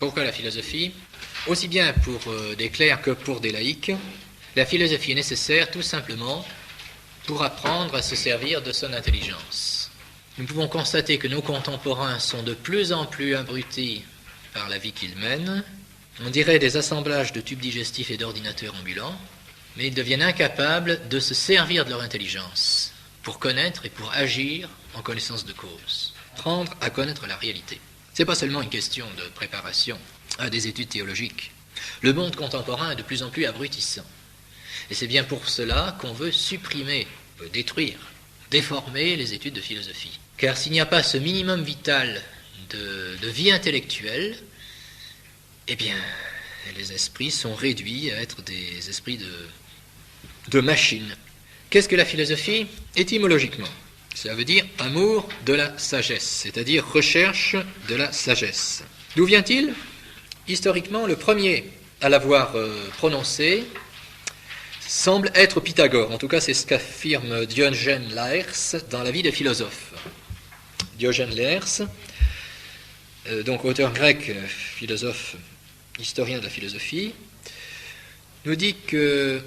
Pourquoi la philosophie? Aussi bien pour des clercs que pour des laïcs, la philosophie est nécessaire tout simplement pour apprendre à se servir de son intelligence. Nous pouvons constater que nos contemporains sont de plus en plus abrutis par la vie qu'ils mènent. On dirait des assemblages de tubes digestifs et d'ordinateurs ambulants, mais ils deviennent incapables de se servir de leur intelligence pour connaître et pour agir en connaissance de cause, apprendre à connaître la réalité. Ce n'est pas seulement une question de préparation à des études théologiques. Le monde contemporain est de plus en plus abrutissant. Et c'est bien pour cela qu'on veut supprimer, détruire, déformer les études de philosophie. Car s'il n'y a pas ce minimum vital de vie intellectuelle, eh bien, les esprits sont réduits à être des esprits de machines. Qu'est-ce que la philosophie? Étymologiquement, ça veut dire amour de la sagesse, c'est-à-dire recherche de la sagesse. D'où vient-il? Historiquement, le premier à l'avoir prononcé semble être Pythagore. En tout cas, c'est ce qu'affirme Diogène Laërce dans la vie des philosophes. Diogène Laërce, donc auteur grec, philosophe, historien de la philosophie, nous dit que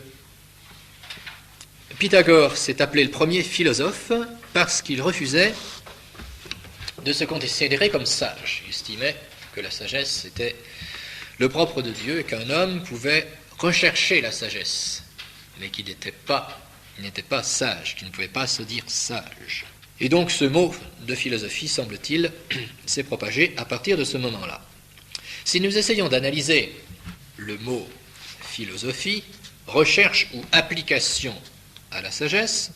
Pythagore s'est appelé le premier philosophe parce qu'il refusait de se considérer comme sage. Il estimait que la sagesse était le propre de Dieu et qu'un homme pouvait rechercher la sagesse, mais qu'il n'était pas sage, qu'il ne pouvait pas se dire sage. Et donc ce mot de philosophie, semble-t-il, s'est propagé à partir de ce moment-là. Si nous essayons d'analyser le mot philosophie, recherche ou application à la sagesse,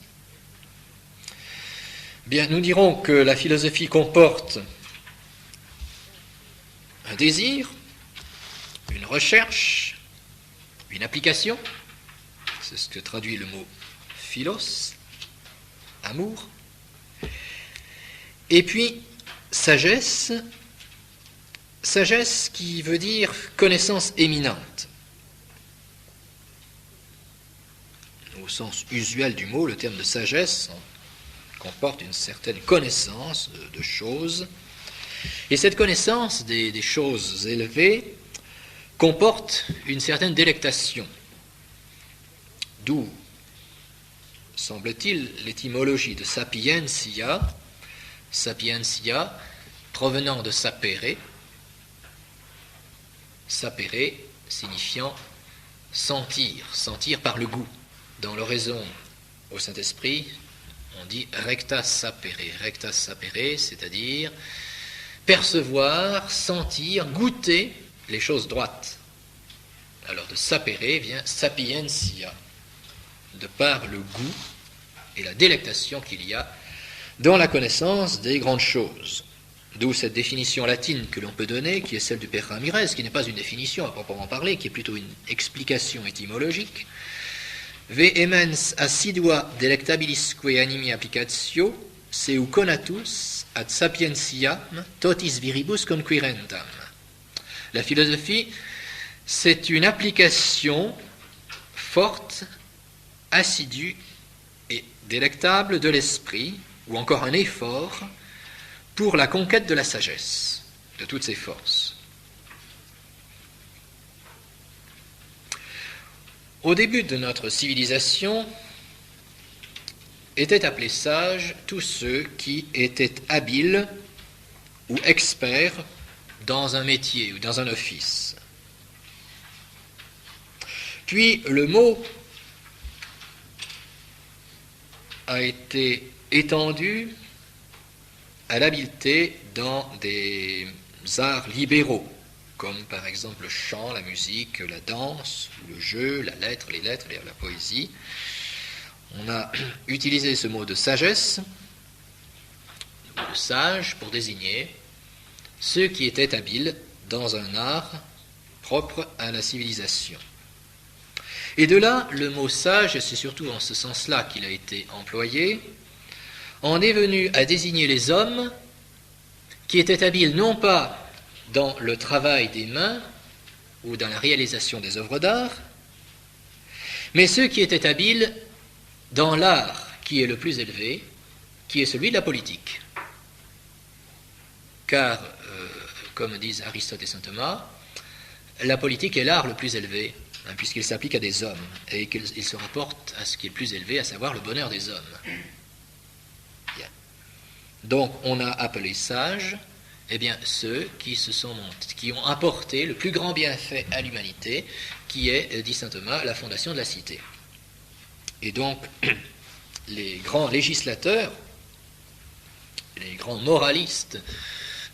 bien, nous dirons que la philosophie comporte un désir, une recherche, une application, c'est ce que traduit le mot philos, amour, et puis sagesse, sagesse qui veut dire connaissance éminente. Au sens usuel du mot, le terme de sagesse comporte une certaine connaissance de choses, et cette connaissance des choses élevées comporte une certaine délectation, d'où, semble-t-il, l'étymologie de sapientia, sapientia provenant de sapere, sapere signifiant sentir, sentir par le goût. Dans l'oraison au Saint-Esprit, on dit recta sapere, c'est-à-dire percevoir, sentir, goûter les choses droites. Alors de sapere vient sapientia, de par le goût et la délectation qu'il y a dans la connaissance des grandes choses. D'où cette définition latine que l'on peut donner, qui est celle du Père Ramirez, qui n'est pas une définition à proprement parler, qui est plutôt une explication étymologique. Vehemens assidua delectabilisque animi applicatio, seu conatus ad sapientiam totis viribus conquirentam. La philosophie, c'est une application forte, assidue et délectable de l'esprit, ou encore un effort pour la conquête de la sagesse, de toutes ses forces. Au début de notre civilisation, étaient appelés sages tous ceux qui étaient habiles ou experts dans un métier ou dans un office. Puis le mot a été étendu à l'habileté dans des arts libéraux, comme par exemple le chant, la musique, la danse, le jeu, la lettre, la poésie. On a utilisé ce mot de sagesse, le mot de sage, pour désigner ceux qui étaient habiles dans un art propre à la civilisation. Et de là, le mot sage, et c'est surtout en ce sens-là qu'il a été employé, en est venu à désigner les hommes qui étaient habiles non pas dans le travail des mains ou dans la réalisation des œuvres d'art, mais ceux qui étaient habiles dans l'art qui est le plus élevé, qui est celui de la politique. Car, comme disent Aristote et saint Thomas, la politique est l'art le plus élevé, puisqu'il s'applique à des hommes, et qu'il se rapporte à ce qui est le plus élevé, à savoir le bonheur des hommes. Bien. Donc, on a appelé sages, ceux qui ont apporté le plus grand bienfait à l'humanité, qui est, dit saint Thomas, la fondation de la cité. Et donc, les grands législateurs, les grands moralistes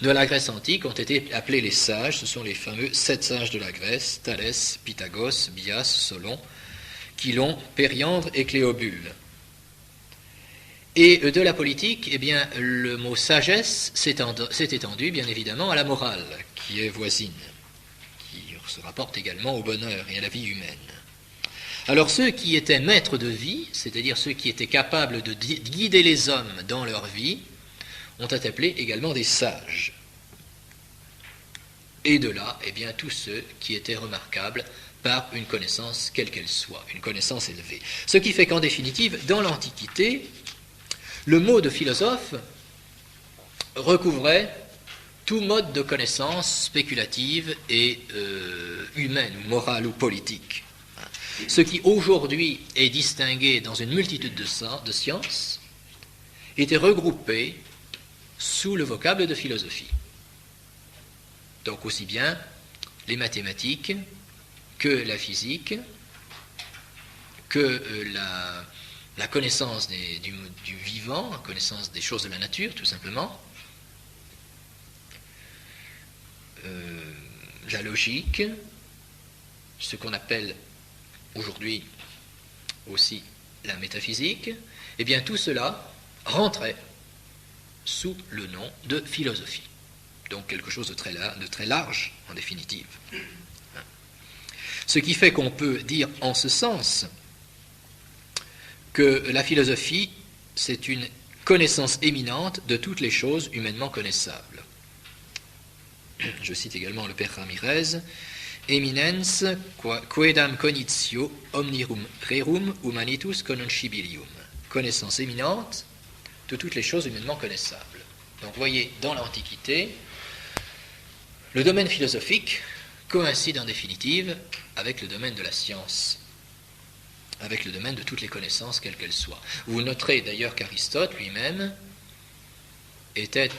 de la Grèce antique ont été appelés les sages. Ce sont les fameux 7 sages de la Grèce, Thalès, Pythagos, Bias, Solon, Chilon, Périandre et Cléobule. Et de la politique, le mot sagesse s'est étendu, bien évidemment, à la morale, qui est voisine, qui se rapporte également au bonheur et à la vie humaine. Alors ceux qui étaient maîtres de vie, c'est-à-dire ceux qui étaient capables de guider les hommes dans leur vie, ont été appelés également des sages. Et de là, tous ceux qui étaient remarquables par une connaissance quelle qu'elle soit, une connaissance élevée. Ce qui fait qu'en définitive, dans l'Antiquité, le mot de philosophe recouvrait tout mode de connaissance spéculative et humaine, ou morale, ou politique. Ce qui aujourd'hui est distingué dans une multitude de sciences était regroupé sous le vocable de philosophie. Donc aussi bien les mathématiques que la physique, que la connaissance du vivant, la connaissance des choses de la nature, tout simplement, la logique, ce qu'on appelle aujourd'hui aussi la métaphysique, tout cela rentrait sous le nom de philosophie. Donc quelque chose de très large, en définitive. Ce qui fait qu'on peut dire en ce sens que la philosophie, c'est une connaissance éminente de toutes les choses humainement connaissables. Je cite également le père Ramirez, eminens quaedam cognitio omnium rerum humanitus conoscibilium. Connaissance éminente de toutes les choses humainement connaissables. Donc vous voyez, dans l'Antiquité, le domaine philosophique coïncide en définitive avec le domaine de la science, avec le domaine de toutes les connaissances, quelles qu'elles soient. Vous noterez d'ailleurs qu'Aristote lui-même était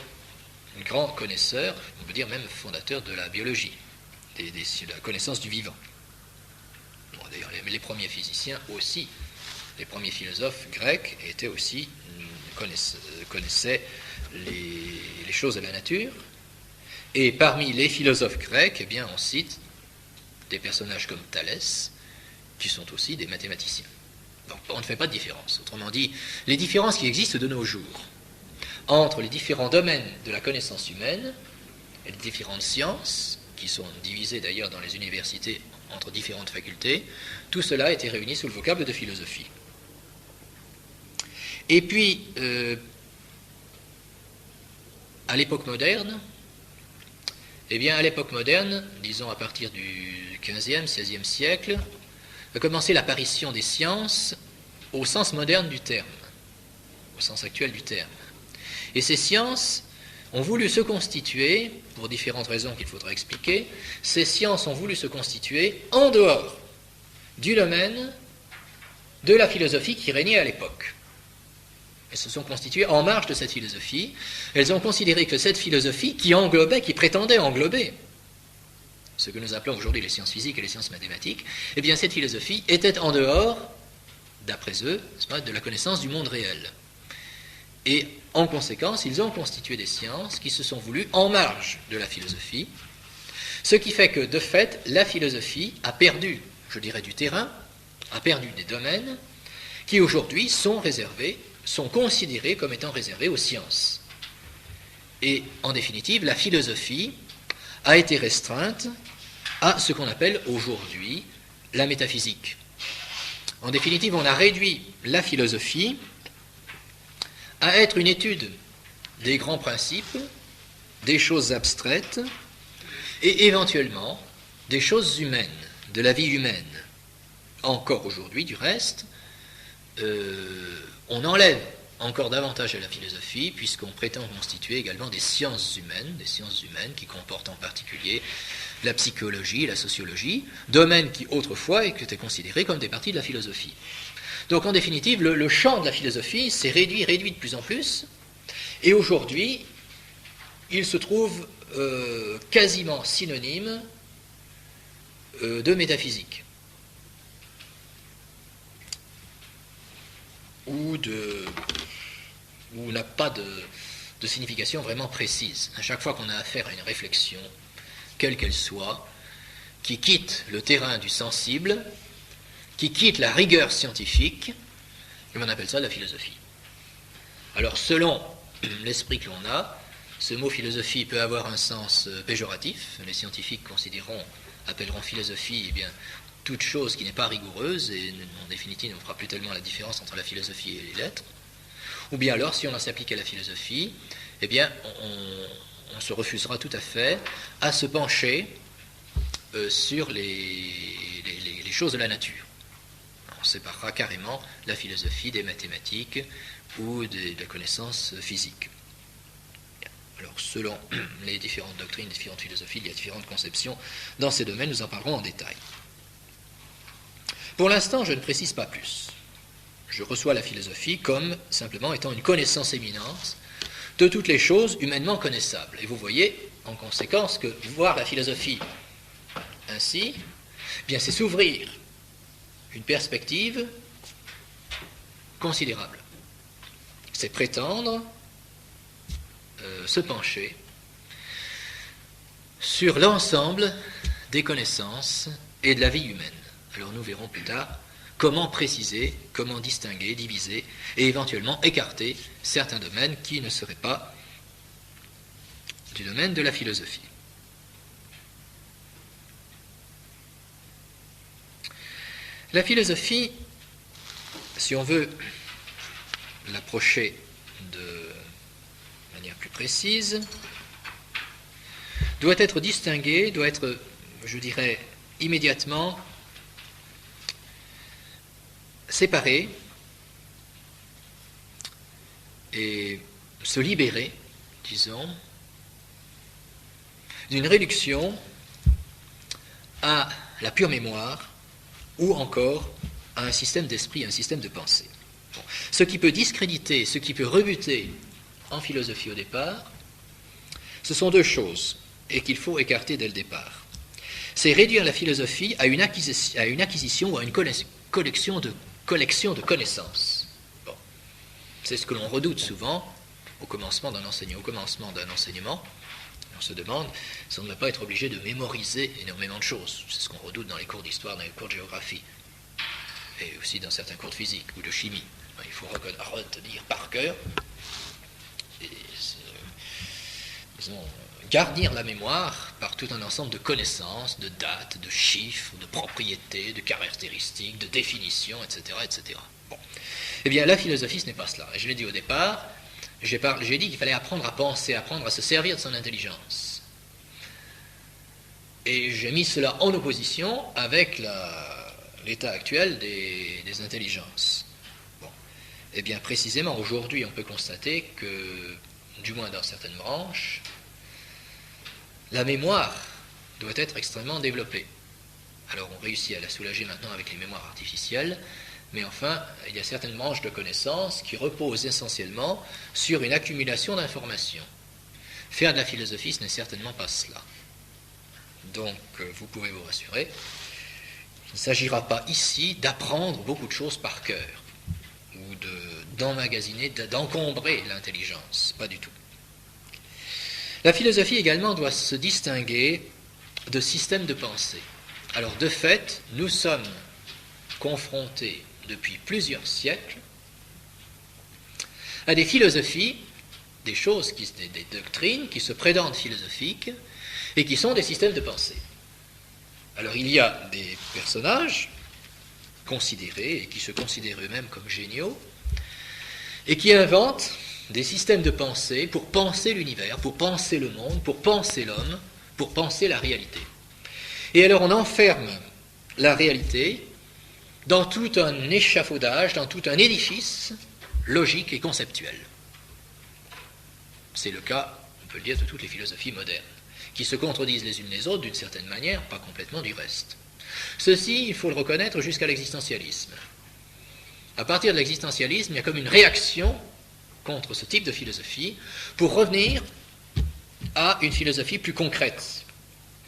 un grand connaisseur, on peut dire même fondateur de la biologie, de la connaissance du vivant. Bon, d'ailleurs, les premiers physiciens aussi, les premiers philosophes grecs étaient aussi connaissaient les choses de la nature. Et parmi les philosophes grecs, on cite des personnages comme Thalès, qui sont aussi des mathématiciens. Donc on ne fait pas de différence. Autrement dit, les différences qui existent de nos jours entre les différents domaines de la connaissance humaine et les différentes sciences, qui sont divisées d'ailleurs dans les universités entre différentes facultés, tout cela a été réuni sous le vocable de philosophie. Et puis, à l'époque moderne, disons à partir du XVe, XVIe siècle, a commencé l'apparition des sciences au sens moderne du terme, au sens actuel du terme. Et ces sciences ont voulu se constituer, pour différentes raisons qu'il faudra expliquer, ces sciences ont voulu se constituer en dehors du domaine de la philosophie qui régnait à l'époque. Elles se sont constituées en marge de cette philosophie. Elles ont considéré que cette philosophie qui prétendait englober ce que nous appelons aujourd'hui les sciences physiques et les sciences mathématiques, cette philosophie était en dehors, d'après eux, de la connaissance du monde réel. Et en conséquence, ils ont constitué des sciences qui se sont voulues en marge de la philosophie, ce qui fait que, de fait, la philosophie a perdu, je dirais, du terrain, a perdu des domaines qui aujourd'hui sont considérés comme étant réservés aux sciences. Et en définitive, la philosophie a été restreinte à ce qu'on appelle aujourd'hui la métaphysique. En définitive, on a réduit la philosophie à être une étude des grands principes, des choses abstraites et éventuellement des choses humaines, de la vie humaine. Encore aujourd'hui, du reste, on enlève encore davantage à la philosophie, puisqu'on prétend constituer également des sciences humaines qui comportent en particulier la psychologie, la sociologie, domaines qui autrefois étaient considérés comme des parties de la philosophie. Donc en définitive, le champ de la philosophie s'est réduit de plus en plus, et aujourd'hui, il se trouve quasiment synonyme de métaphysique, ou n'a pas de signification vraiment précise. À chaque fois qu'on a affaire à une réflexion, quelle qu'elle soit, qui quitte le terrain du sensible, qui quitte la rigueur scientifique, et on appelle ça la philosophie. Alors selon l'esprit que l'on a, ce mot philosophie peut avoir un sens péjoratif. Les scientifiques appelleront philosophie toute chose qui n'est pas rigoureuse, et en définitive on ne fera plus tellement la différence entre la philosophie et les lettres. Ou bien alors, si on s'applique à la philosophie, on se refusera tout à fait à se pencher sur les choses de la nature. On séparera carrément la philosophie des mathématiques ou de la connaissance physique. Alors, selon les différentes doctrines, les différentes philosophies, il y a différentes conceptions. Dans ces domaines, nous en parlerons en détail. Pour l'instant, je ne précise pas plus. Je reçois la philosophie comme simplement étant une connaissance éminente de toutes les choses humainement connaissables. Et vous voyez, en conséquence, que voir la philosophie ainsi, c'est s'ouvrir une perspective considérable. C'est prétendre se pencher sur l'ensemble des connaissances et de la vie humaine. Alors nous verrons plus tard comment préciser, comment distinguer, diviser et éventuellement écarter certains domaines qui ne seraient pas du domaine de la philosophie. La philosophie, si on veut l'approcher de manière plus précise, doit être distinguée, doit être, je dirais, immédiatement séparer et se libérer, disons, d'une réduction à la pure mémoire ou encore à un système d'esprit, un système de pensée. Bon. Ce qui peut discréditer, ce qui peut rebuter en philosophie au départ, ce sont deux choses et qu'il faut écarter dès le départ. C'est réduire la philosophie à une acquisition ou à une collection de connaissances. Bon. C'est ce que l'on redoute souvent au commencement d'un enseignement. On se demande si on ne va pas être obligé de mémoriser énormément de choses. C'est ce qu'on redoute dans les cours d'histoire, dans les cours de géographie, et aussi dans certains cours de physique ou de chimie. Il faut retenir par cœur et garnir la mémoire par tout un ensemble de connaissances, de dates, de chiffres, de propriétés, de caractéristiques, de définitions, etc. etc. Bon. La philosophie, ce n'est pas cela. Et je l'ai dit au départ, j'ai dit qu'il fallait apprendre à penser, apprendre à se servir de son intelligence. Et j'ai mis cela en opposition avec l'état actuel des intelligences. Bon. Précisément, aujourd'hui, on peut constater que, du moins dans certaines branches, la mémoire doit être extrêmement développée. Alors on réussit à la soulager maintenant avec les mémoires artificielles, mais enfin, il y a certaines branches de connaissances qui reposent essentiellement sur une accumulation d'informations. Faire de la philosophie, ce n'est certainement pas cela. Donc, vous pouvez vous rassurer, il ne s'agira pas ici d'apprendre beaucoup de choses par cœur, ou d'emmagasiner, d'encombrer l'intelligence, pas du tout. La philosophie également doit se distinguer de systèmes de pensée. Alors de fait, nous sommes confrontés depuis plusieurs siècles à des philosophies, des doctrines qui se prétendent philosophiques et qui sont des systèmes de pensée. Alors il y a des personnages considérés et qui se considèrent eux-mêmes comme géniaux et qui inventent des systèmes de pensée pour penser l'univers, pour penser le monde, pour penser l'homme, pour penser la réalité. Et alors on enferme la réalité dans tout un échafaudage, dans tout un édifice logique et conceptuelle. C'est le cas, on peut le dire, de toutes les philosophies modernes, qui se contredisent les unes les autres d'une certaine manière, pas complètement du reste. Ceci, il faut le reconnaître, jusqu'à l'existentialisme. À partir de l'existentialisme, il y a comme une réaction contre ce type de philosophie pour revenir à une philosophie plus concrète,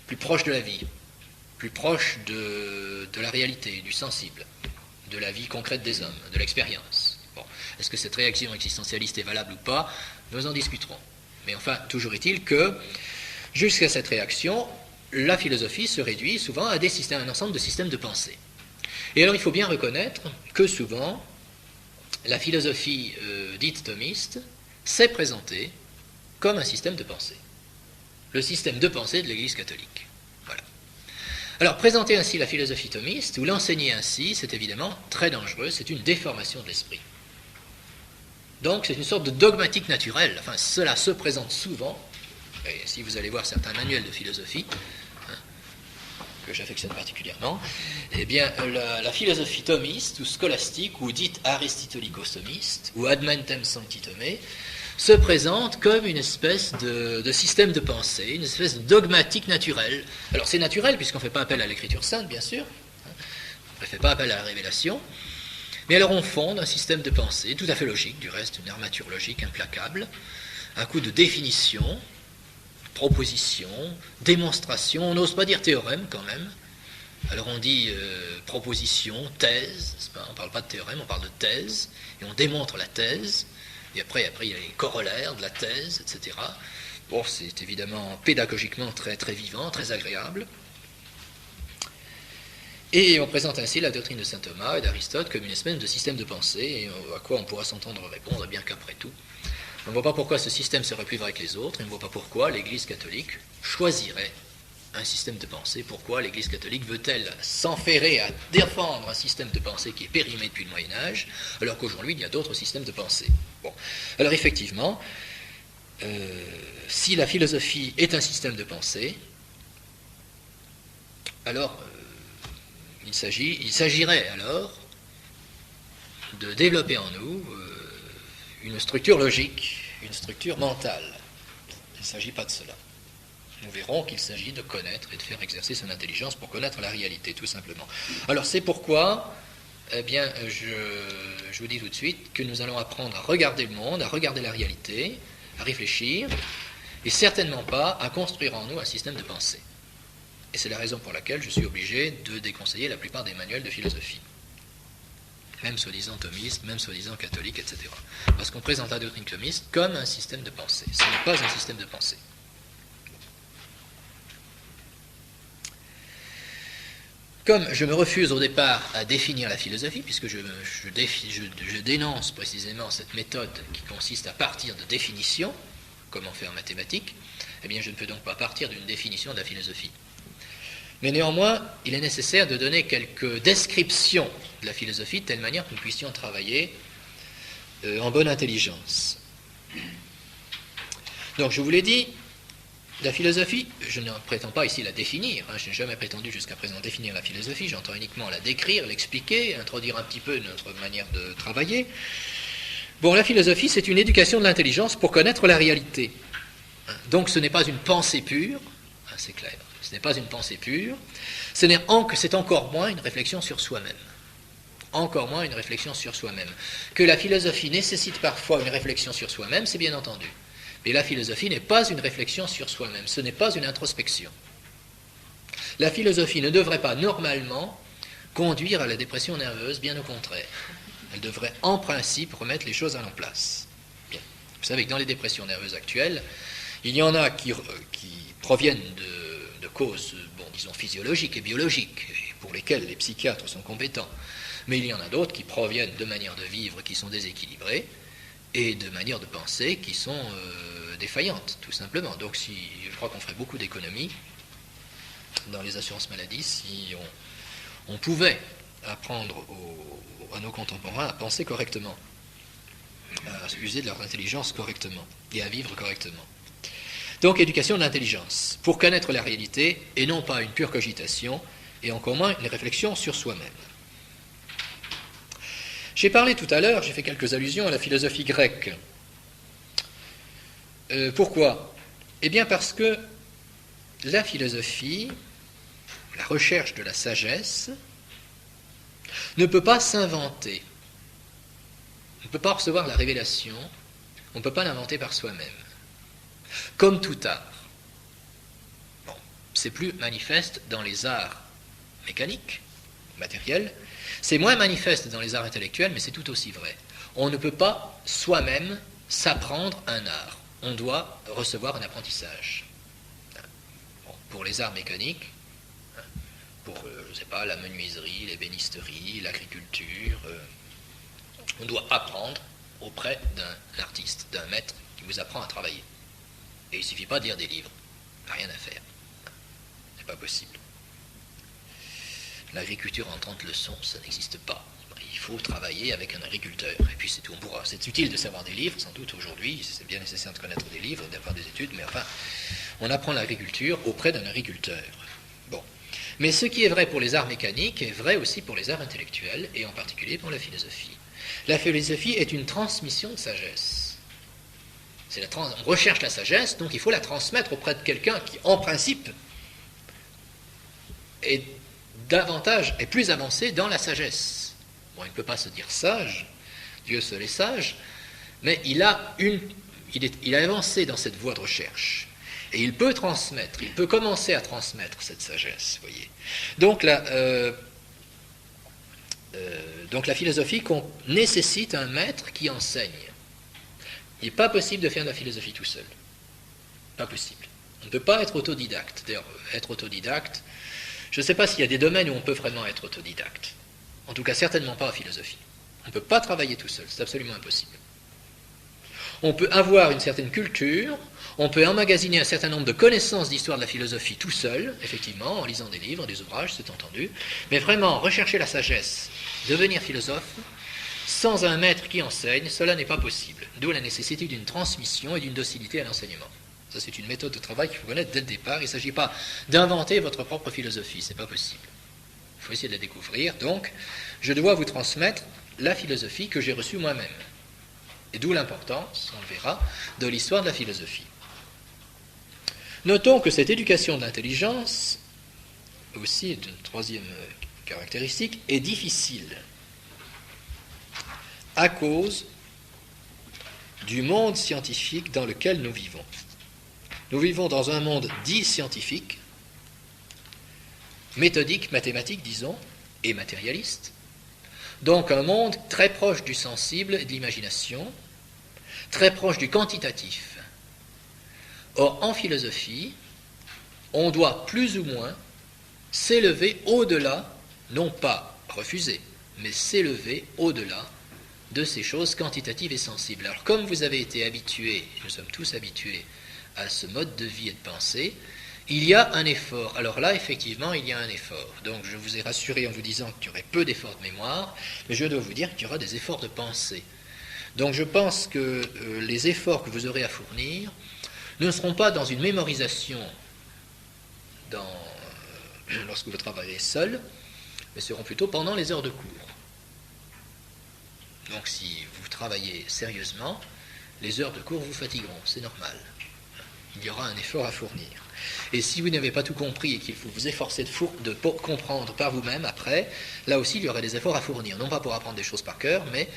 plus proche de la vie, plus proche de la réalité, du sensible, de la vie concrète des hommes, de l'expérience. Bon. Est-ce que cette réaction existentialiste est valable ou pas? Nous en discuterons. Mais enfin, toujours est-il que, jusqu'à cette réaction, la philosophie se réduit souvent à un ensemble de systèmes de pensée. Et alors il faut bien reconnaître que souvent, la philosophie dite thomiste s'est présentée comme un système de pensée. Le système de pensée de l'Église catholique. Voilà. Alors, présenter ainsi la philosophie thomiste, ou l'enseigner ainsi, c'est évidemment très dangereux, c'est une déformation de l'esprit. Donc, c'est une sorte de dogmatique naturelle. Enfin, cela se présente souvent. Et si vous allez voir certains manuels de philosophie, que j'affectionne particulièrement, eh bien, la philosophie thomiste, ou scolastique, ou dite aristotélico-thomiste, ou ad mentem sancti thomé, se présente comme une espèce de système de pensée, une espèce de dogmatique naturelle. Alors, c'est naturel, puisqu'on ne fait pas appel à l'écriture sainte, bien sûr, on ne fait pas appel à la révélation, mais alors on fonde un système de pensée, tout à fait logique, du reste, une armature logique implacable, un coup de définition, proposition, démonstration, on n'ose pas dire théorème quand même. Alors on dit proposition, thèse, on ne parle pas de théorème, on parle de thèse, et on démontre la thèse, et après il y a les corollaires de la thèse, etc. Bon, c'est évidemment pédagogiquement très, très vivant, très agréable. Et on présente ainsi la doctrine de saint Thomas et d'Aristote comme une espèce de système de pensée, et à quoi on pourra s'entendre répondre, eh bien qu'après tout, on ne voit pas pourquoi ce système serait plus vrai que les autres, et on ne voit pas pourquoi l'Église catholique choisirait un système de pensée. Pourquoi l'Église catholique veut-elle s'enferrer à défendre un système de pensée qui est périmé depuis le Moyen-Âge, alors qu'aujourd'hui il y a d'autres systèmes de pensée? Bon. Alors effectivement, si la philosophie est un système de pensée, alors il s'agirait alors de développer en nous une structure logique, une structure mentale. Il ne s'agit pas de cela. Nous verrons qu'il s'agit de connaître et de faire exercer son intelligence pour connaître la réalité, tout simplement. Alors c'est pourquoi, eh bien, je vous dis tout de suite que nous allons apprendre à regarder le monde, à regarder la réalité, à réfléchir, et certainement pas à construire en nous un système de pensée. Et c'est la raison pour laquelle je suis obligé de déconseiller la plupart des manuels de philosophie. Même soi-disant thomiste, même soi-disant catholique, etc. Parce qu'on présente la doctrine thomiste comme un système de pensée. Ce n'est pas un système de pensée. Comme je me refuse au départ à définir la philosophie, puisque je dénonce précisément cette méthode qui consiste à partir de définitions, comme on fait en mathématiques, eh bien je ne peux donc pas partir d'une définition de la philosophie. Mais néanmoins, il est nécessaire de donner quelques descriptions de la philosophie de telle manière que nous puissions travailler en bonne intelligence. Donc, je vous l'ai dit, la philosophie, je ne prétends pas ici la définir, je n'ai jamais prétendu jusqu'à présent définir la philosophie, j'entends uniquement la décrire, l'expliquer, introduire un petit peu notre manière de travailler. Bon, la philosophie, c'est une éducation de l'intelligence pour connaître la réalité. Donc, ce n'est pas une pensée pure, c'est clair. Ce n'est pas une pensée pure, c'est encore moins une réflexion sur soi-même. Encore moins une réflexion sur soi-même. Que la philosophie nécessite parfois une réflexion sur soi-même, c'est bien entendu. Mais la philosophie n'est pas une réflexion sur soi-même, ce n'est pas une introspection. La philosophie ne devrait pas normalement conduire à la dépression nerveuse, bien au contraire. Elle devrait en principe remettre les choses à leur place. Bien. Vous savez que dans les dépressions nerveuses actuelles, il y en a qui proviennent de causes, disons, physiologiques et biologiques, et pour lesquelles les psychiatres sont compétents. Mais il y en a d'autres qui proviennent de manières de vivre qui sont déséquilibrées et de manières de penser qui sont défaillantes, tout simplement. Donc je crois qu'on ferait beaucoup d'économies dans les assurances maladie si on pouvait apprendre à nos contemporains à penser correctement, à user de leur intelligence correctement et à vivre correctement. Donc, éducation de l'intelligence, pour connaître la réalité, et non pas une pure cogitation, et encore moins une réflexion sur soi-même. J'ai parlé tout à l'heure, j'ai fait quelques allusions à la philosophie grecque. Pourquoi? Eh bien parce que la philosophie, la recherche de la sagesse, ne peut pas s'inventer. On ne peut pas recevoir la révélation, on ne peut pas l'inventer par soi-même. Comme tout art. Bon, c'est plus manifeste dans les arts mécaniques, matériels, c'est moins manifeste dans les arts intellectuels, mais c'est tout aussi vrai. On ne peut pas soi-même s'apprendre un art. On doit recevoir un apprentissage. Bon, pour les arts mécaniques, pour, je ne sais pas, la menuiserie, l'ébénisterie, l'agriculture, on doit apprendre auprès d'un artiste, d'un maître qui vous apprend à travailler. Et il ne suffit pas de lire des livres, il n'y a rien à faire. Ce n'est pas possible. L'agriculture en 30 leçons, ça n'existe pas. Il faut travailler avec un agriculteur. Et puis c'est tout. C'est utile de savoir des livres, sans doute aujourd'hui, c'est bien nécessaire de connaître des livres, d'avoir des études, mais enfin, on apprend l'agriculture auprès d'un agriculteur. Bon. Mais ce qui est vrai pour les arts mécaniques est vrai aussi pour les arts intellectuels, et en particulier pour la philosophie. La philosophie est une transmission de sagesse. On recherche la sagesse, donc il faut la transmettre auprès de quelqu'un qui, en principe, est plus avancé dans la sagesse. Bon, il ne peut pas se dire sage, Dieu seul est sage, mais il a avancé dans cette voie de recherche. Et il peut transmettre, il peut commencer à transmettre cette sagesse, voyez. Donc la philosophie nécessite un maître qui enseigne. Il n'est pas possible de faire de la philosophie tout seul. Pas possible. On ne peut pas être autodidacte. D'ailleurs, être autodidacte, je ne sais pas s'il y a des domaines où on peut vraiment être autodidacte. En tout cas, certainement pas en philosophie. On ne peut pas travailler tout seul, c'est absolument impossible. On peut avoir une certaine culture, on peut emmagasiner un certain nombre de connaissances d'histoire de la philosophie tout seul, effectivement, en lisant des livres, des ouvrages, c'est entendu, mais vraiment, rechercher la sagesse, devenir philosophe, sans un maître qui enseigne, cela n'est pas possible. D'où la nécessité d'une transmission et d'une docilité à l'enseignement. Ça, c'est une méthode de travail qu'il faut connaître dès le départ. Il ne s'agit pas d'inventer votre propre philosophie, ce n'est pas possible. Il faut essayer de la découvrir. Donc, je dois vous transmettre la philosophie que j'ai reçue moi-même. Et d'où l'importance, on le verra, de l'histoire de la philosophie. Notons que cette éducation de l'intelligence, aussi une troisième caractéristique, est difficile à cause du monde scientifique dans lequel nous vivons. Nous vivons dans un monde dit scientifique, méthodique, mathématique, disons, et matérialiste. Donc un monde très proche du sensible et de l'imagination, très proche du quantitatif. Or, en philosophie, on doit plus ou moins s'élever au-delà, non pas refuser, mais s'élever au-delà de ces choses quantitatives et sensibles. Alors, comme vous avez été habitués, nous sommes tous habitués à ce mode de vie et de pensée, il y a un effort. Alors là, effectivement, il y a un effort. Donc, je vous ai rassuré en vous disant qu'il y aurait peu d'efforts de mémoire, mais je dois vous dire qu'il y aura des efforts de pensée. Donc, je pense que les efforts que vous aurez à fournir ne seront pas dans une mémorisation lorsque vous travaillerez seul, mais seront plutôt pendant les heures de cours. Donc si vous travaillez sérieusement, les heures de cours vous fatigueront, c'est normal. Il y aura un effort à fournir. Et si vous n'avez pas tout compris et qu'il faut vous efforcer de comprendre par vous-même après, là aussi il y aura des efforts à fournir, non pas pour apprendre des choses par cœur, mais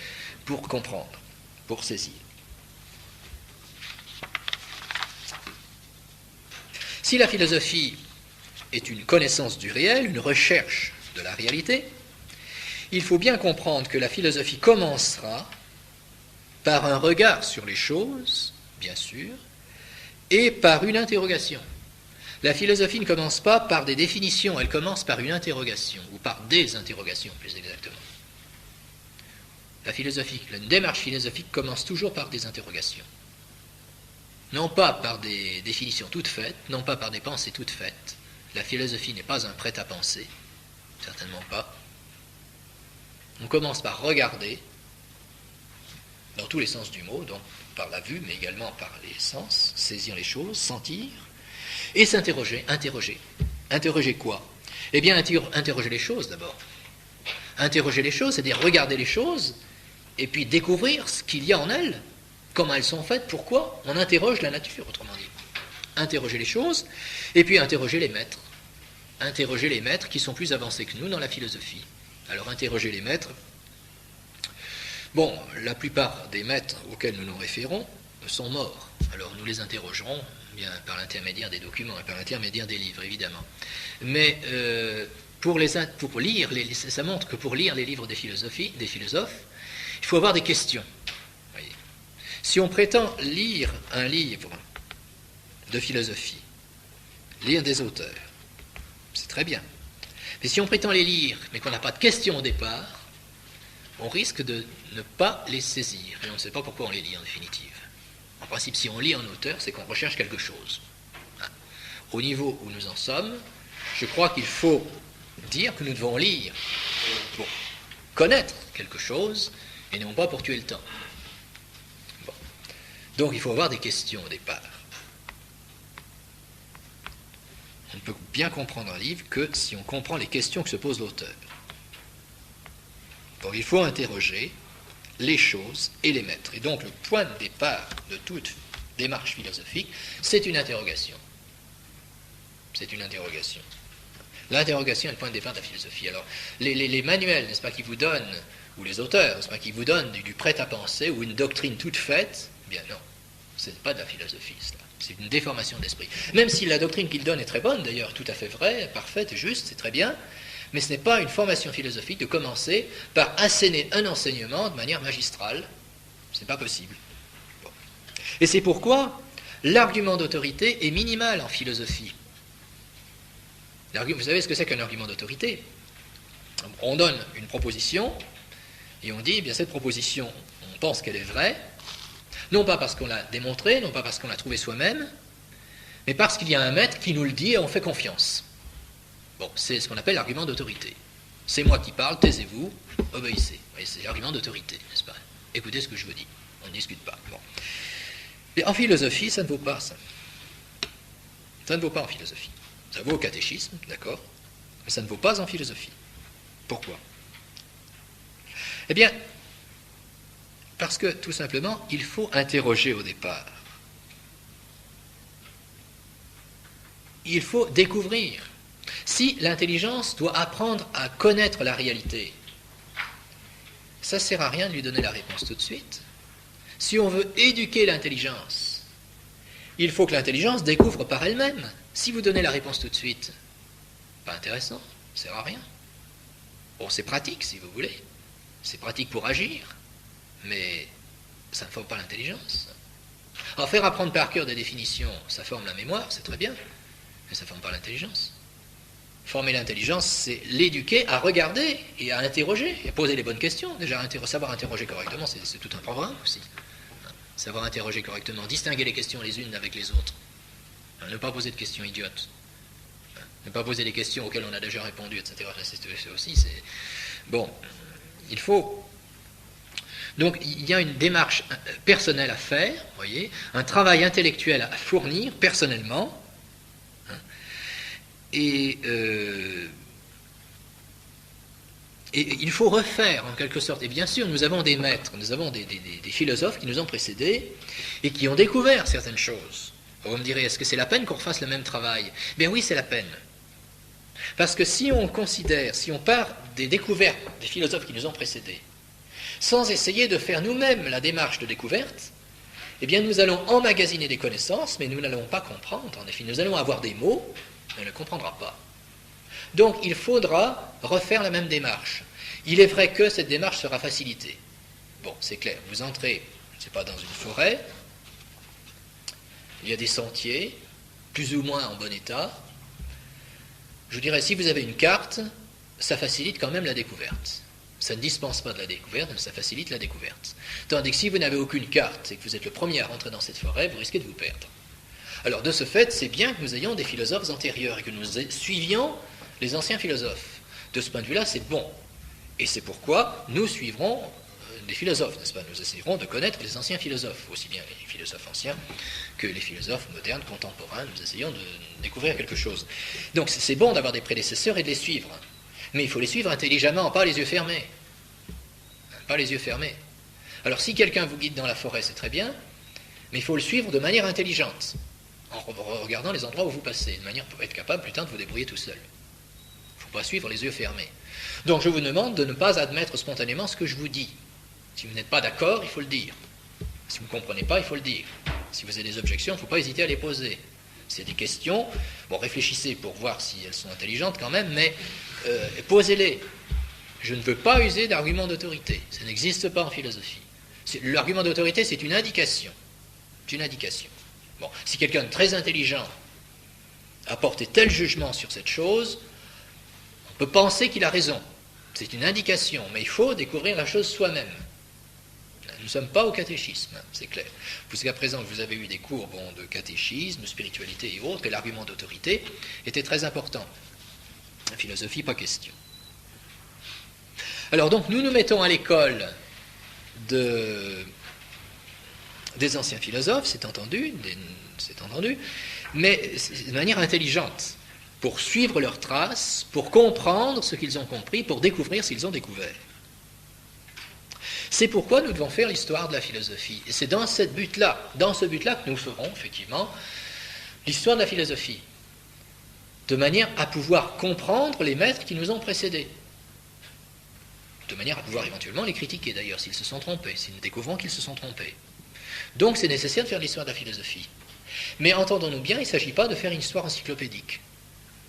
pour comprendre, pour saisir. Si la philosophie est une connaissance du réel, une recherche de la réalité, il faut bien comprendre que la philosophie commencera par un regard sur les choses, bien sûr, et par une interrogation. La philosophie ne commence pas par des définitions, elle commence par une interrogation, ou par des interrogations plus exactement. La démarche philosophique commence toujours par des interrogations. Non pas par des définitions toutes faites, non pas par des pensées toutes faites. La philosophie n'est pas un prêt-à-penser, certainement pas. On commence par regarder, dans tous les sens du mot, donc par la vue, mais également par les sens, saisir les choses, sentir, et s'interroger. Interroger quoi? Eh bien, interroger les choses d'abord. Interroger les choses, c'est-à-dire regarder les choses, et puis découvrir ce qu'il y a en elles, comment elles sont faites, pourquoi. On interroge la nature, autrement dit. Interroger les choses, et puis interroger les maîtres. Interroger les maîtres qui sont plus avancés que nous dans la philosophie. Alors interroger les maîtres, bon, la plupart des maîtres auxquels nous nous référons sont morts. Alors nous les interrogerons bien par l'intermédiaire des documents et par l'intermédiaire des livres, évidemment. Mais pour lire, ça montre que pour lire les livres des philosophes, il faut avoir des questions. Voyez. Si on prétend lire un livre de philosophie, lire des auteurs, c'est très bien. Mais si on prétend les lire, mais qu'on n'a pas de questions au départ, on risque de ne pas les saisir. Et on ne sait pas pourquoi on les lit en définitive. En principe, si on lit un auteur, c'est qu'on recherche quelque chose. Au niveau où nous en sommes, je crois qu'il faut dire que nous devons lire pour connaître quelque chose et non pas pour tuer le temps. Bon. Donc il faut avoir des questions au départ. On ne peut bien comprendre un livre que si on comprend les questions que se pose l'auteur. Donc il faut interroger les choses et les maîtres. Et donc le point de départ de toute démarche philosophique, c'est une interrogation. C'est une interrogation. L'interrogation est le point de départ de la philosophie. Alors les manuels, n'est-ce pas, qui vous donnent, ou les auteurs, n'est-ce pas, qui vous donnent du prêt-à-penser ou une doctrine toute faite, eh bien non, ce n'est pas de la philosophie, cela. C'est une déformation d'esprit. Même si la doctrine qu'il donne est très bonne, d'ailleurs, tout à fait vraie, parfaite, juste, c'est très bien, mais ce n'est pas une formation philosophique de commencer par asséner un enseignement de manière magistrale. Ce n'est pas possible. Bon. Et c'est pourquoi l'argument d'autorité est minimal en philosophie. Vous savez ce que c'est qu'un argument d'autorité? On donne une proposition et on dit, eh bien cette proposition, on pense qu'elle est vraie, non pas parce qu'on l'a démontrée, non pas parce qu'on l'a trouvée soi-même, mais parce qu'il y a un maître qui nous le dit et on fait confiance. Bon, c'est ce qu'on appelle l'argument d'autorité. C'est moi qui parle, taisez-vous, obéissez. C'est l'argument d'autorité, n'est-ce pas? Écoutez ce que je vous dis, on ne discute pas. Bon. Mais en philosophie, ça ne vaut pas ça. Ça ne vaut pas en philosophie. Ça vaut au catéchisme, d'accord, mais ça ne vaut pas en philosophie. Pourquoi? Eh bien, parce que, tout simplement, il faut interroger au départ. Il faut découvrir. Si l'intelligence doit apprendre à connaître la réalité, ça ne sert à rien de lui donner la réponse tout de suite. Si on veut éduquer l'intelligence, il faut que l'intelligence découvre par elle-même. Si vous donnez la réponse tout de suite, pas intéressant, ça ne sert à rien. Bon, c'est pratique si vous voulez. C'est pratique pour agir, mais ça ne forme pas l'intelligence. Alors faire apprendre par cœur des définitions, ça forme la mémoire, c'est très bien, mais ça ne forme pas l'intelligence. Former l'intelligence, c'est l'éduquer à regarder et à interroger, et poser les bonnes questions. Déjà, savoir interroger correctement, c'est tout un programme aussi. Savoir interroger correctement, distinguer les questions les unes avec les autres. Ne pas poser de questions idiotes. Ne pas poser des questions auxquelles on a déjà répondu, etc. C'est aussi, c'est... Bon, il faut... Donc, il y a une démarche personnelle à faire, voyez, un travail intellectuel à fournir personnellement, et il faut refaire en quelque sorte. Et bien sûr, nous avons des maîtres, nous avons des philosophes qui nous ont précédés et qui ont découvert certaines choses. Vous me direz, est-ce que c'est la peine qu'on refasse le même travail? Bien oui, c'est la peine. Parce que si on considère, si on part des découvertes des philosophes qui nous ont précédés, sans essayer de faire nous-mêmes la démarche de découverte, eh bien nous allons emmagasiner des connaissances, mais nous n'allons pas comprendre. En effet, nous allons avoir des mots, mais on ne comprendra pas. Donc il faudra refaire la même démarche. Il est vrai que cette démarche sera facilitée. Bon, c'est clair, vous entrez, je ne sais pas, dans une forêt, il y a des sentiers, plus ou moins en bon état. Je dirais, si vous avez une carte, ça facilite quand même la découverte. Ça ne dispense pas de la découverte, mais ça facilite la découverte. Tandis que si vous n'avez aucune carte et que vous êtes le premier à rentrer dans cette forêt, vous risquez de vous perdre. Alors de ce fait, c'est bien que nous ayons des philosophes antérieurs et que nous suivions les anciens philosophes. De ce point de vue-là, c'est bon. Et c'est pourquoi nous suivrons des philosophes, n'est-ce pas? Nous essaierons de connaître les anciens philosophes, aussi bien les philosophes anciens que les philosophes modernes, contemporains. Nous essayons de découvrir quelque chose. Donc c'est bon d'avoir des prédécesseurs et de les suivre. Mais il faut les suivre intelligemment, pas les yeux fermés. Pas les yeux fermés. Alors si quelqu'un vous guide dans la forêt, c'est très bien, mais il faut le suivre de manière intelligente, en regardant les endroits où vous passez, de manière pour être capable plus tard de vous débrouiller tout seul. Il ne faut pas suivre les yeux fermés. Donc je vous demande de ne pas admettre spontanément ce que je vous dis. Si vous n'êtes pas d'accord, il faut le dire. Si vous ne comprenez pas, il faut le dire. Si vous avez des objections, il ne faut pas hésiter à les poser. C'est des questions, bon, réfléchissez pour voir si elles sont intelligentes quand même, mais posez-les. Je ne veux pas user d'arguments d'autorité. Ça n'existe pas en philosophie. L'argument d'autorité, c'est une indication. C'est une indication. Bon, si quelqu'un de très intelligent a porté tel jugement sur cette chose, on peut penser qu'il a raison. C'est une indication, mais il faut découvrir la chose soi-même. Nous ne sommes pas au catéchisme, c'est clair. Jusqu'à présent, vous avez eu des cours de catéchisme, spiritualité et autres, et l'argument d'autorité était très important. La philosophie, pas question. Alors donc, nous nous mettons à l'école des anciens philosophes, c'est entendu, mais de manière intelligente, pour suivre leurs traces, pour comprendre ce qu'ils ont compris, pour découvrir ce qu'ils ont découvert. C'est pourquoi nous devons faire l'histoire de la philosophie. Et c'est dans ce but-là que nous ferons, effectivement, l'histoire de la philosophie, de manière à pouvoir comprendre les maîtres qui nous ont précédés, de manière à pouvoir éventuellement les critiquer, d'ailleurs, s'ils se sont trompés, si nous découvrons qu'ils se sont trompés. Donc c'est nécessaire de faire l'histoire de la philosophie. Mais entendons-nous bien, il ne s'agit pas de faire une histoire encyclopédique.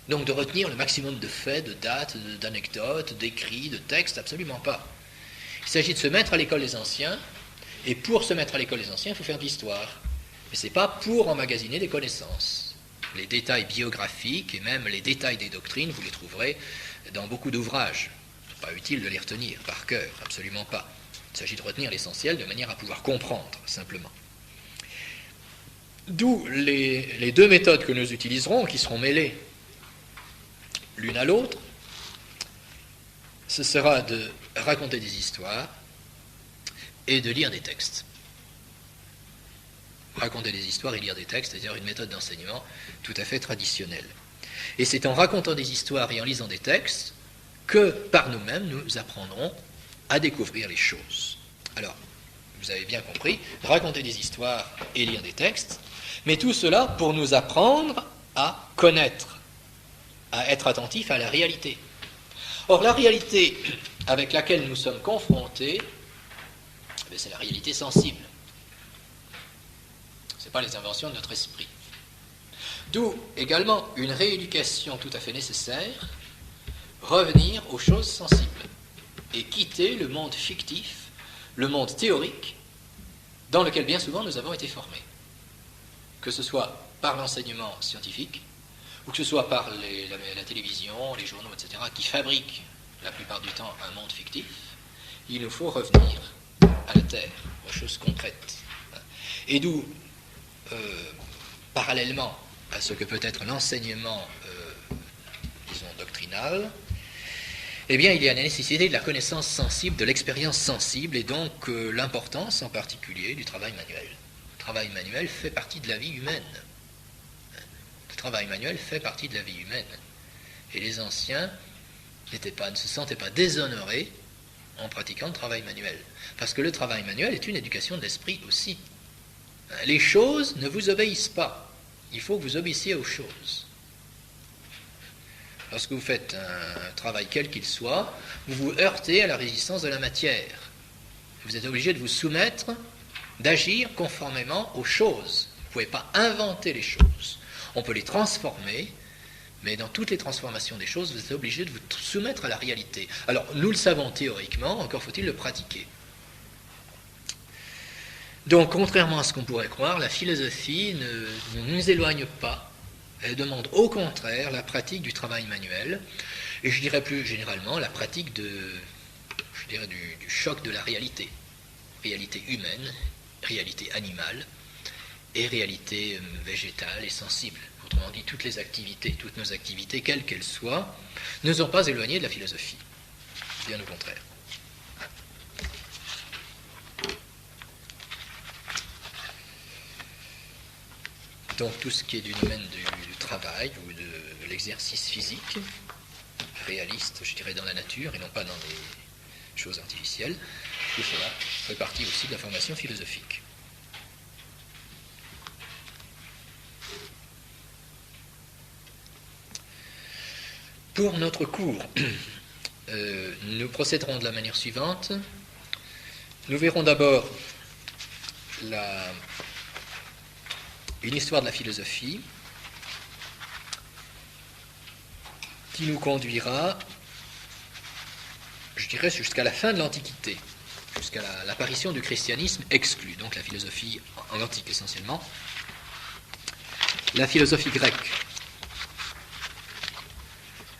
Donc de retenir le maximum de faits, de dates, d'anecdotes, d'écrits, de textes, absolument pas. Il s'agit de se mettre à l'école des anciens, et pour se mettre à l'école des anciens, il faut faire de l'histoire. Mais ce n'est pas pour emmagasiner des connaissances. Les détails biographiques et même les détails des doctrines, vous les trouverez dans beaucoup d'ouvrages. Ce n'est pas utile de les retenir par cœur, absolument pas. Il s'agit de retenir l'essentiel de manière à pouvoir comprendre, simplement. D'où les deux méthodes que nous utiliserons, qui seront mêlées l'une à l'autre, ce sera de raconter des histoires et de lire des textes. Raconter des histoires et lire des textes, c'est-à-dire une méthode d'enseignement tout à fait traditionnelle. Et c'est en racontant des histoires et en lisant des textes que, par nous-mêmes, nous apprendrons à découvrir les choses. Alors, vous avez bien compris, raconter des histoires et lire des textes, mais tout cela pour nous apprendre à connaître, à être attentifs à la réalité. Or, la réalité avec laquelle nous sommes confrontés, c'est la réalité sensible. Ce n'est pas les inventions de notre esprit. D'où également une rééducation tout à fait nécessaire, revenir aux choses sensibles et quitter le monde fictif, le monde théorique, dans lequel bien souvent nous avons été formés. Que ce soit par l'enseignement scientifique, ou que ce soit par la télévision, les journaux, etc., qui fabriquent la plupart du temps un monde fictif, il nous faut revenir à la terre, aux choses concrètes. Et d'où, parallèlement à ce que peut être l'enseignement, disons, doctrinal, eh bien, il y a la nécessité de la connaissance sensible, de l'expérience sensible, et donc l'importance en particulier du travail manuel. Le travail manuel fait partie de la vie humaine. Le travail manuel fait partie de la vie humaine. Et les anciens ne se sentaient pas déshonorés en pratiquant le travail manuel. Parce que le travail manuel est une éducation de l'esprit aussi. Les choses ne vous obéissent pas. Il faut que vous obéissiez aux choses. Lorsque vous faites un travail quel qu'il soit, vous vous heurtez à la résistance de la matière. Vous êtes obligé de vous soumettre, d'agir conformément aux choses. Vous ne pouvez pas inventer les choses. On peut les transformer, mais dans toutes les transformations des choses, vous êtes obligé de vous soumettre à la réalité. Alors, nous le savons théoriquement, encore faut-il le pratiquer. Donc, contrairement à ce qu'on pourrait croire, la philosophie ne nous éloigne pas. Elle demande au contraire la pratique du travail manuel, et je dirais plus généralement la pratique du choc de la réalité. Réalité humaine, réalité animale, et réalité végétale et sensible. Autrement dit, toutes nos activités, quelles qu'elles soient, ne sont pas éloignées de la philosophie. Bien au contraire. Donc tout ce qui est du domaine du travail ou de l'exercice physique, réaliste, je dirais, dans la nature et non pas dans des choses artificielles. Tout cela fait partie aussi de la formation philosophique. Pour notre cours, nous procéderons de la manière suivante. Nous verrons d'abord une histoire de la philosophie qui nous conduira, je dirais, jusqu'à la fin de l'Antiquité, jusqu'à l'apparition du christianisme exclu, donc la philosophie en antique essentiellement, la philosophie grecque.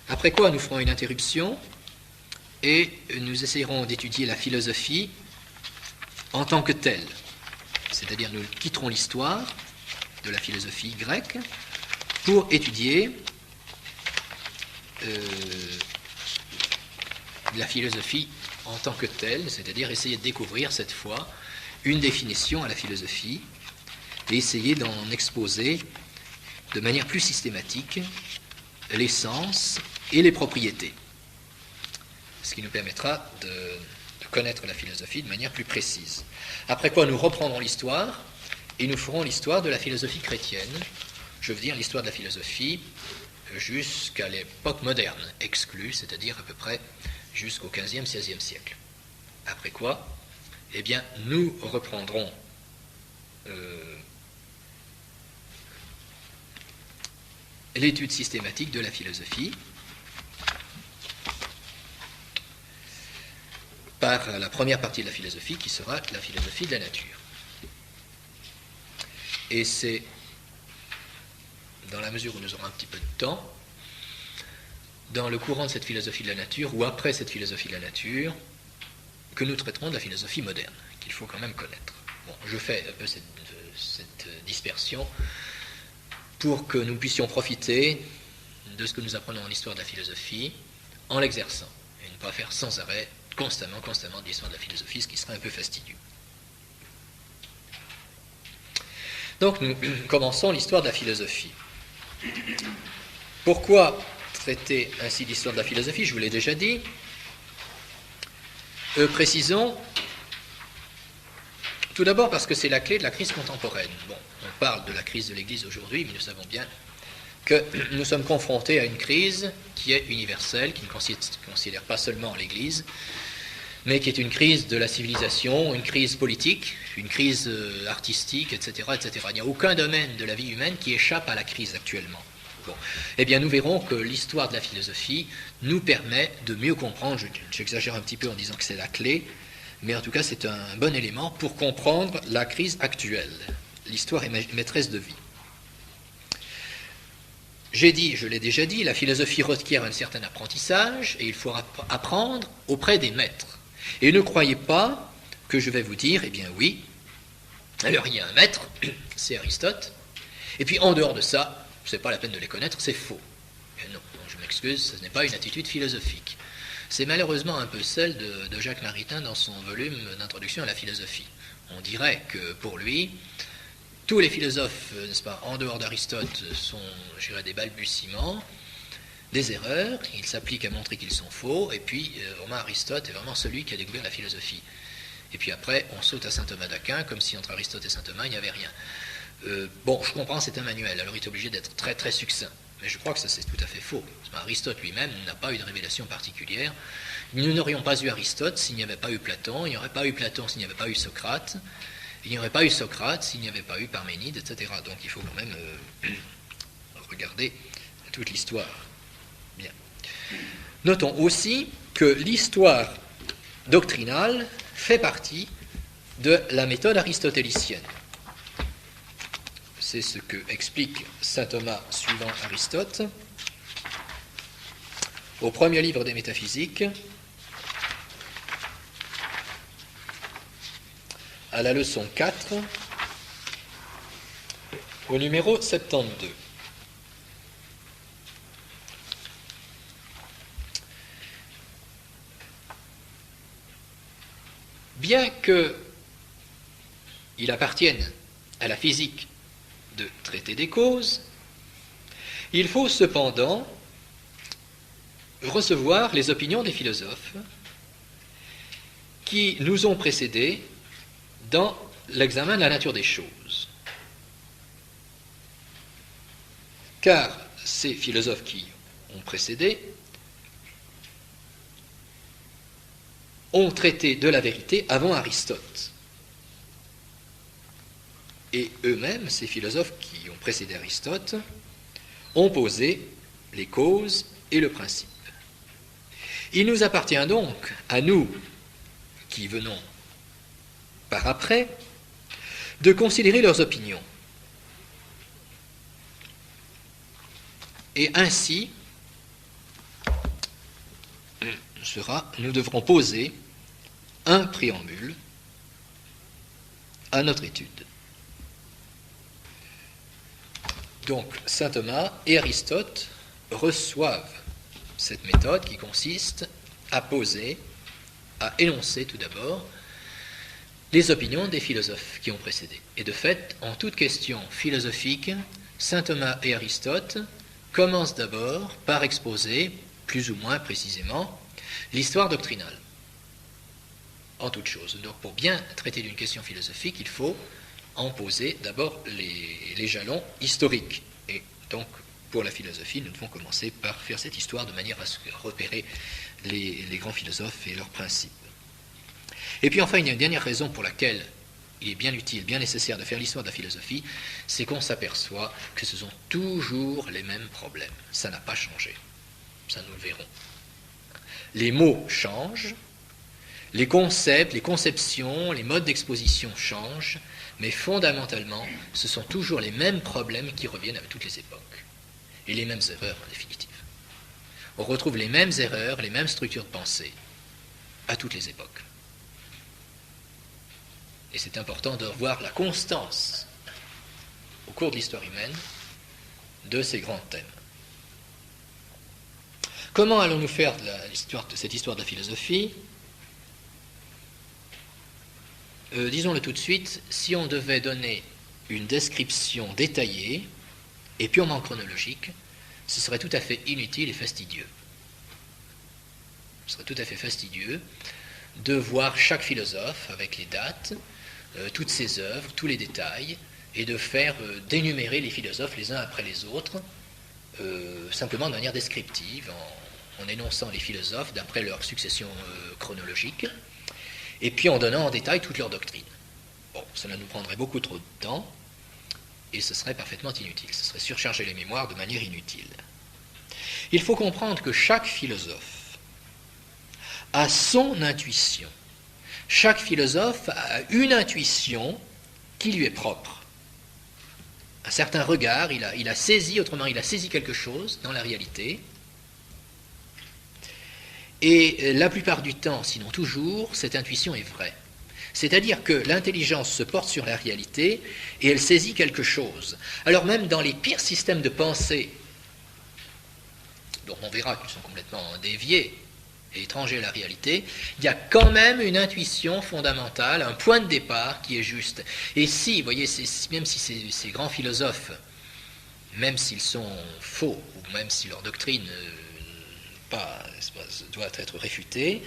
Après quoi, nous ferons une interruption et nous essayerons d'étudier la philosophie en tant que telle. C'est-à-dire, nous quitterons l'histoire de la philosophie grecque pour étudier la philosophie en tant que telle, c'est-à-dire essayer de découvrir cette fois une définition à la philosophie et essayer d'en exposer de manière plus systématique l'essence et les propriétés, ce qui nous permettra de connaître la philosophie de manière plus précise. Après quoi, nous reprendrons l'histoire et nous ferons l'histoire de la philosophie chrétienne, je veux dire l'histoire de la philosophie jusqu'à l'époque moderne, exclue, c'est-à-dire à peu près jusqu'au XVe, XVIe siècle. Après quoi, eh bien, nous reprendrons l'étude systématique de la philosophie par la première partie de la philosophie qui sera la philosophie de la nature. Et c'est dans la mesure où nous aurons un petit peu de temps, dans le courant de cette philosophie de la nature ou après cette philosophie de la nature, que nous traiterons de la philosophie moderne, qu'il faut quand même connaître. Bon, je fais un peu cette dispersion pour que nous puissions profiter de ce que nous apprenons en histoire de la philosophie en l'exerçant, et ne pas faire sans arrêt, constamment de l'histoire de la philosophie, ce qui serait un peu fastidieux. Donc nous commençons l'histoire de la philosophie. Pourquoi traiter ainsi l'histoire de la philosophie? Je vous l'ai déjà dit. Précisons, tout d'abord parce que c'est la clé de la crise contemporaine. Bon, on parle de la crise de l'Église aujourd'hui, mais nous savons bien que nous sommes confrontés à une crise qui est universelle, qui ne considère pas seulement l'Église, mais qui est une crise de la civilisation, une crise politique, une crise artistique, etc., etc. Il n'y a aucun domaine de la vie humaine qui échappe à la crise actuellement. Bon. Eh bien, nous verrons que l'histoire de la philosophie nous permet de mieux comprendre, j'exagère un petit peu en disant que c'est la clé, mais en tout cas c'est un bon élément pour comprendre la crise actuelle. L'histoire est maîtresse de vie. J'ai dit, je l'ai déjà dit, la philosophie requiert un certain apprentissage et il faut apprendre auprès des maîtres. Et ne croyez pas que je vais vous dire, eh bien oui, alors il y a un maître, c'est Aristote, et puis en dehors de ça, c'est pas la peine de les connaître, c'est faux. Et non, je m'excuse, ce n'est pas une attitude philosophique. C'est malheureusement un peu celle de Jacques Maritain dans son volume d'introduction à la philosophie. On dirait que pour lui, tous les philosophes, n'est-ce pas, en dehors d'Aristote, sont, je dirais, des balbutiements, des erreurs, il s'applique à montrer qu'ils sont faux, et puis Romain Aristote est vraiment celui qui a découvert la philosophie. Et puis après, on saute à saint Thomas d'Aquin, comme si entre Aristote et saint Thomas, il n'y avait rien. Bon, je comprends, c'est un manuel, alors il est obligé d'être très très succinct. Mais je crois que ça c'est tout à fait faux. Aristote lui-même n'a pas eu de révélation particulière. Nous n'aurions pas eu Aristote s'il n'y avait pas eu Platon, il n'y aurait pas eu Platon s'il n'y avait pas eu Socrate, il n'y aurait pas eu Socrate s'il n'y avait pas eu Parménide, etc. Donc il faut quand même regarder toute l'histoire. Bien. Notons aussi que l'histoire doctrinale fait partie de la méthode aristotélicienne. C'est ce que explique saint Thomas suivant Aristote au premier livre des Métaphysiques, à la leçon 4, au numéro 72. Bien qu'il appartienne à la physique de traiter des causes, il faut cependant recevoir les opinions des philosophes qui nous ont précédés dans l'examen de la nature des choses. Car ces philosophes qui ont précédé ont traité de la vérité avant Aristote. Et eux-mêmes, ces philosophes qui ont précédé Aristote, ont posé les causes et le principe. Il nous appartient donc, à nous qui venons par après, de considérer leurs opinions. Et ainsi, nous devrons poser un préambule à notre étude. Donc, saint Thomas et Aristote reçoivent cette méthode qui consiste à poser, à énoncer tout d'abord les opinions des philosophes qui ont précédé. Et de fait, en toute question philosophique, saint Thomas et Aristote commencent d'abord par exposer, plus ou moins précisément, l'histoire doctrinale. En toute chose. Donc, pour bien traiter d'une question philosophique, il faut en poser d'abord les jalons historiques. Et donc, pour la philosophie, nous devons commencer par faire cette histoire de manière à repérer les grands philosophes et leurs principes. Et puis enfin, il y a une dernière raison pour laquelle il est bien utile, bien nécessaire de faire l'histoire de la philosophie, c'est qu'on s'aperçoit que ce sont toujours les mêmes problèmes. Ça n'a pas changé. Ça, nous le verrons. Les mots changent, les concepts, les conceptions, les modes d'exposition changent, mais fondamentalement, ce sont toujours les mêmes problèmes qui reviennent à toutes les époques. Et les mêmes erreurs, en définitive. On retrouve les mêmes erreurs, les mêmes structures de pensée à toutes les époques. Et c'est important de revoir la constance au cours de l'histoire humaine de ces grands thèmes. Comment allons-nous faire de cette histoire de la philosophie ? Disons-le tout de suite, si on devait donner une description détaillée et purement chronologique, ce serait tout à fait inutile et fastidieux. Ce serait tout à fait fastidieux de voir chaque philosophe avec les dates, toutes ses œuvres, tous les détails, et de faire d'énumérer les philosophes les uns après les autres, simplement de manière descriptive, en énonçant les philosophes d'après leur succession chronologique, et puis en donnant en détail toute leur doctrine. Bon, cela nous prendrait beaucoup trop de temps, et ce serait parfaitement inutile. Ce serait surcharger les mémoires de manière inutile. Il faut comprendre que chaque philosophe a son intuition. Chaque philosophe a une intuition qui lui est propre. Un certain regard, il a saisi quelque chose dans la réalité. Et la plupart du temps, sinon toujours, cette intuition est vraie. C'est-à-dire que l'intelligence se porte sur la réalité et elle saisit quelque chose. Alors même dans les pires systèmes de pensée, dont on verra qu'ils sont complètement déviés et étrangers à la réalité, il y a quand même une intuition fondamentale, un point de départ qui est juste. Et si, vous voyez, même si ces grands philosophes, même s'ils sont faux, ou même si leur doctrine doit être réfutée,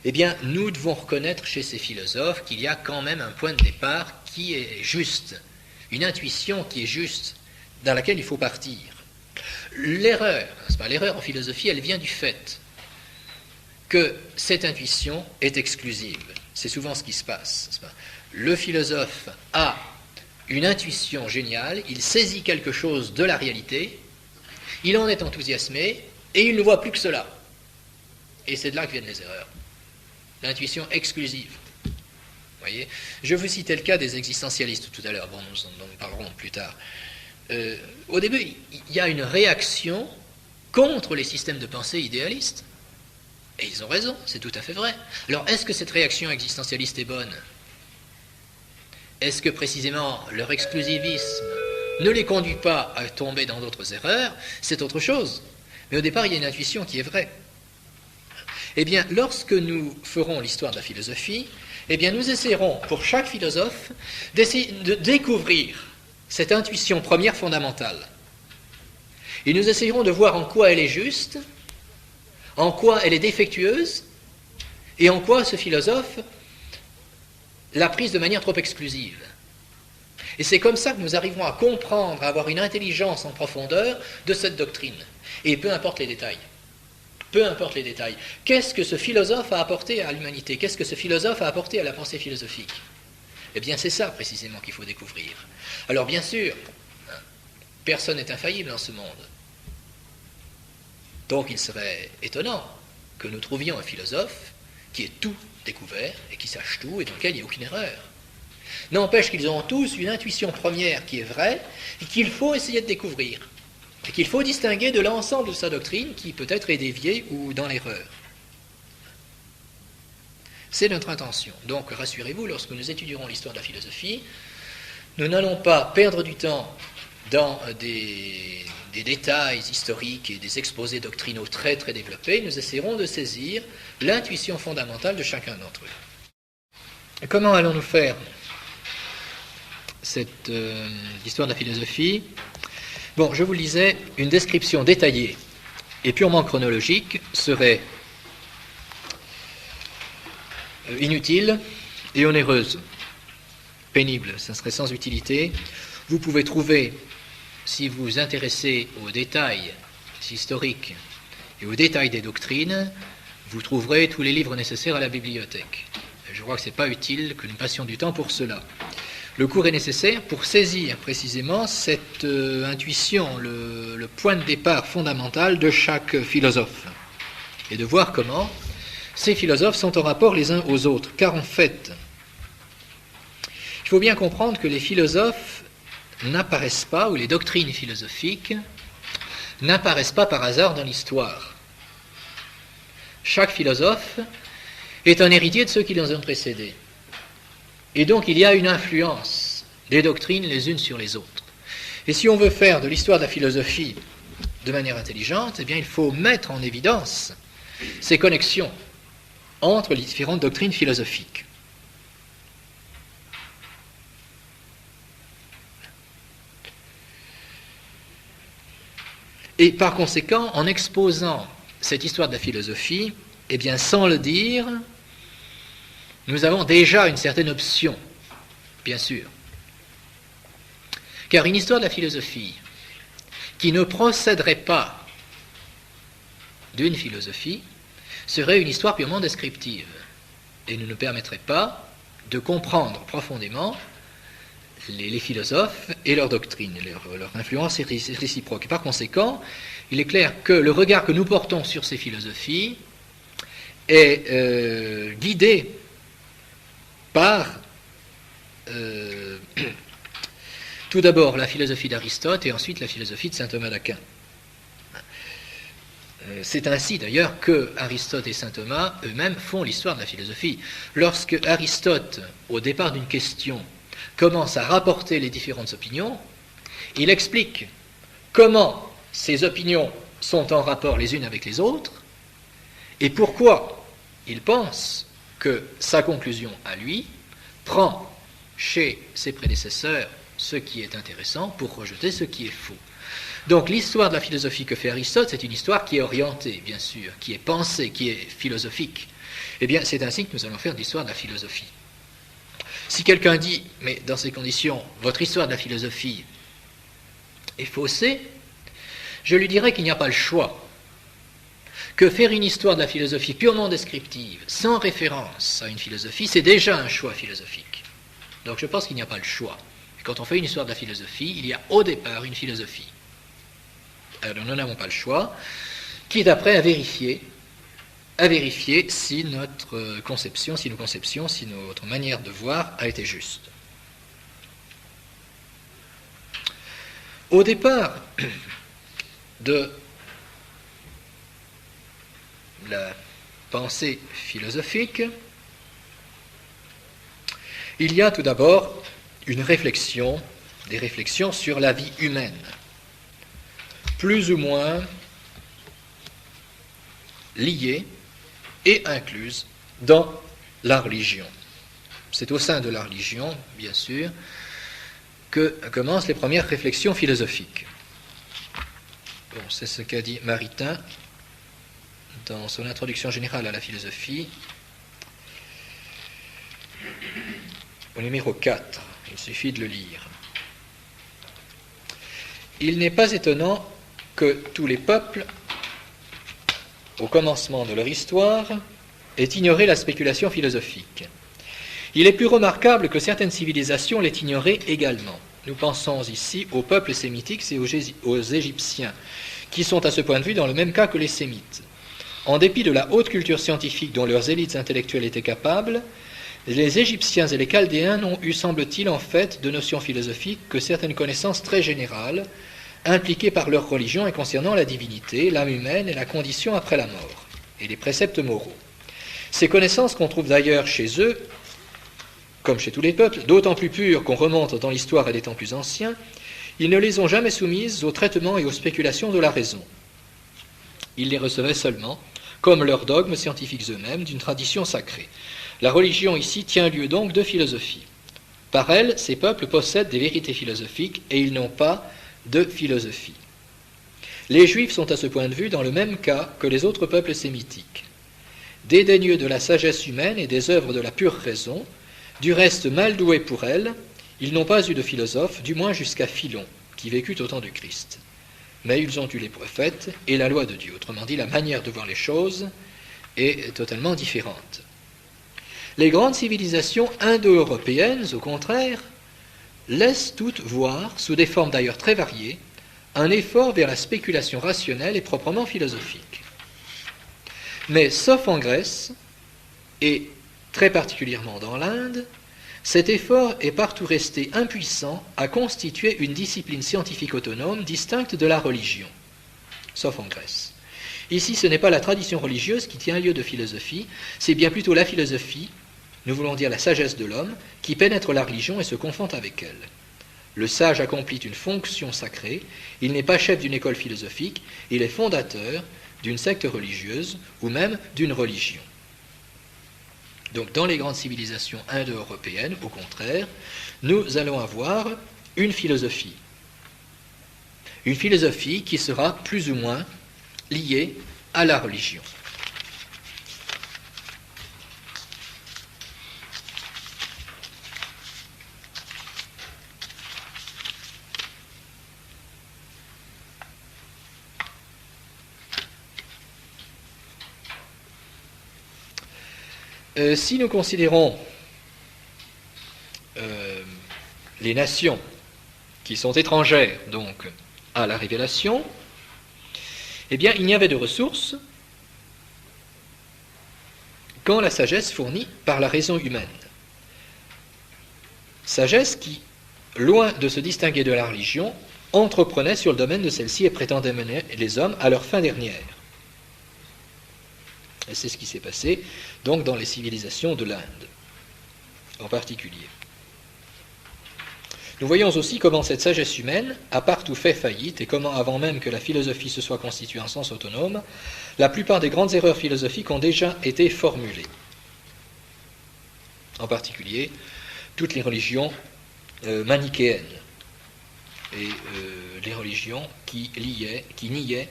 eh bien, nous devons reconnaître chez ces philosophes qu'il y a quand même un point de départ qui est juste, une intuition qui est juste, dans laquelle il faut partir. L'erreur en philosophie, elle vient du fait que cette intuition est exclusive. C'est souvent ce qui se passe. Le philosophe a une intuition géniale, il saisit quelque chose de la réalité, il en est enthousiasmé, et il ne voit plus que cela. Et c'est de là que viennent les erreurs. L'intuition exclusive. Vous voyez ? Je vous citais le cas des existentialistes tout à l'heure, bon, nous en parlerons plus tard. Au début, il y a une réaction contre les systèmes de pensée idéalistes. Et ils ont raison, c'est tout à fait vrai. Alors, est-ce que cette réaction existentialiste est bonne ? Est-ce que précisément leur exclusivisme ne les conduit pas à tomber dans d'autres erreurs ? C'est autre chose. Mais au départ, il y a une intuition qui est vraie. Eh bien, lorsque nous ferons l'histoire de la philosophie, eh bien, nous essaierons, pour chaque philosophe, d'essayer de découvrir cette intuition première fondamentale. Et nous essayerons de voir en quoi elle est juste, en quoi elle est défectueuse et en quoi ce philosophe l'a prise de manière trop exclusive. Et c'est comme ça que nous arriverons à comprendre, à avoir une intelligence en profondeur de cette doctrine. Et peu importe les détails. Peu importe les détails. Qu'est-ce que ce philosophe a apporté à l'humanité? Qu'est-ce que ce philosophe a apporté à la pensée philosophique? Eh bien, c'est ça précisément qu'il faut découvrir. Alors, bien sûr, personne n'est infaillible dans ce monde. Donc, il serait étonnant que nous trouvions un philosophe qui ait tout découvert et qui sache tout et dans lequel il n'y a aucune erreur. N'empêche qu'ils ont tous une intuition première qui est vraie et qu'il faut essayer de découvrir. Et qu'il faut distinguer de l'ensemble de sa doctrine qui peut-être est déviée ou dans l'erreur. C'est notre intention. Donc, rassurez-vous, lorsque nous étudierons l'histoire de la philosophie, nous n'allons pas perdre du temps dans des détails historiques et des exposés doctrinaux très très développés. Nous essaierons de saisir l'intuition fondamentale de chacun d'entre eux. Et comment allons-nous faire cette histoire de la philosophie? Bon, je vous le disais, une description détaillée et purement chronologique serait inutile et onéreuse, pénible, ça serait sans utilité. Vous pouvez trouver, si vous vous intéressez aux détails historiques et aux détails des doctrines, vous trouverez tous les livres nécessaires à la bibliothèque. Je crois que ce n'est pas utile que nous passions du temps pour cela. Le cours est nécessaire pour saisir précisément cette intuition, le point de départ fondamental de chaque philosophe, et de voir comment ces philosophes sont en rapport les uns aux autres. Car en fait, il faut bien comprendre que les philosophes n'apparaissent pas, ou les doctrines philosophiques n'apparaissent pas par hasard dans l'histoire. Chaque philosophe est un héritier de ceux qui les ont précédés. Et donc il y a une influence des doctrines les unes sur les autres. Et si on veut faire de l'histoire de la philosophie de manière intelligente, eh bien il faut mettre en évidence ces connexions entre les différentes doctrines philosophiques. Et par conséquent, en exposant cette histoire de la philosophie, eh bien sans le dire, nous avons déjà une certaine option, bien sûr. Car une histoire de la philosophie qui ne procéderait pas d'une philosophie serait une histoire purement descriptive et ne nous permettrait pas de comprendre profondément les philosophes et leur doctrine, leur influence réciproque. Et par conséquent, il est clair que le regard que nous portons sur ces philosophies est guidé par tout d'abord la philosophie d'Aristote et ensuite la philosophie de saint Thomas d'Aquin. C'est ainsi d'ailleurs que Aristote et saint Thomas eux-mêmes font l'histoire de la philosophie. Lorsque Aristote, au départ d'une question, commence à rapporter les différentes opinions, il explique comment ces opinions sont en rapport les unes avec les autres et pourquoi il pense que sa conclusion à lui prend chez ses prédécesseurs ce qui est intéressant pour rejeter ce qui est faux. Donc l'histoire de la philosophie que fait Aristote, c'est une histoire qui est orientée, bien sûr, qui est pensée, qui est philosophique. Eh bien, c'est ainsi que nous allons faire l'histoire de la philosophie. Si quelqu'un dit, mais dans ces conditions, votre histoire de la philosophie est faussée, je lui dirais qu'il n'y a pas le choix. Que faire une histoire de la philosophie purement descriptive, sans référence à une philosophie, c'est déjà un choix philosophique. Donc je pense qu'il n'y a pas le choix. Et quand on fait une histoire de la philosophie, il y a au départ une philosophie. Alors nous n'avons pas le choix, qui est après à vérifier si notre conception, si notre manière de voir a été juste. Au départ de la pensée philosophique, il y a tout d'abord des réflexions sur la vie humaine, plus ou moins liées et incluses dans la religion. C'est au sein de la religion, bien sûr, que commencent les premières réflexions philosophiques. Bon, c'est ce qu'a dit Maritain dans son introduction générale à la philosophie, au numéro 4, il suffit de le lire. Il n'est pas étonnant que tous les peuples, au commencement de leur histoire, aient ignoré la spéculation philosophique. Il est plus remarquable que certaines civilisations l'aient ignorée également. Nous pensons ici aux peuples sémitiques et aux Égyptiens, qui sont à ce point de vue dans le même cas que les Sémites. En dépit de la haute culture scientifique dont leurs élites intellectuelles étaient capables, les Égyptiens et les Chaldéens n'ont eu, semble-t-il, en fait, de notions philosophiques que certaines connaissances très générales, impliquées par leur religion et concernant la divinité, l'âme humaine et la condition après la mort, et les préceptes moraux. Ces connaissances qu'on trouve d'ailleurs chez eux, comme chez tous les peuples, d'autant plus pures qu'on remonte dans l'histoire à des temps plus anciens, ils ne les ont jamais soumises au traitement et aux spéculations de la raison. Ils les recevaient seulement, comme leurs dogmes scientifiques eux-mêmes, d'une tradition sacrée. La religion ici tient lieu donc de philosophie. Par elle, ces peuples possèdent des vérités philosophiques et ils n'ont pas de philosophie. Les Juifs sont à ce point de vue dans le même cas que les autres peuples sémitiques. Dédaigneux de la sagesse humaine et des œuvres de la pure raison, du reste mal doués pour elle, ils n'ont pas eu de philosophe, du moins jusqu'à Philon, qui vécut au temps du Christ. Mais ils ont eu les prophètes et la loi de Dieu. Autrement dit, la manière de voir les choses est totalement différente. Les grandes civilisations indo-européennes, au contraire, laissent toutes voir, sous des formes d'ailleurs très variées, un effort vers la spéculation rationnelle et proprement philosophique. Mais sauf en Grèce, et très particulièrement dans l'Inde, cet effort est partout resté impuissant à constituer une discipline scientifique autonome distincte de la religion, sauf en Grèce. Ici, ce n'est pas la tradition religieuse qui tient lieu de philosophie, c'est bien plutôt la philosophie, nous voulons dire la sagesse de l'homme, qui pénètre la religion et se confond avec elle. Le sage accomplit une fonction sacrée, il n'est pas chef d'une école philosophique, il est fondateur d'une secte religieuse ou même d'une religion. Donc dans les grandes civilisations indo-européennes, au contraire, nous allons avoir une philosophie. Une philosophie qui sera plus ou moins liée à la religion. Si nous considérons les nations qui sont étrangères donc à la révélation, eh bien il n'y avait de ressources qu'en la sagesse fournie par la raison humaine. Sagesse qui, loin de se distinguer de la religion, entreprenait sur le domaine de celle-ci et prétendait mener les hommes à leur fin dernière. Et c'est ce qui s'est passé donc dans les civilisations de l'Inde, en particulier. Nous voyons aussi comment cette sagesse humaine a partout fait faillite et comment, avant même que la philosophie se soit constituée en sens autonome, la plupart des grandes erreurs philosophiques ont déjà été formulées. En particulier, toutes les religions manichéennes et les religions qui niaient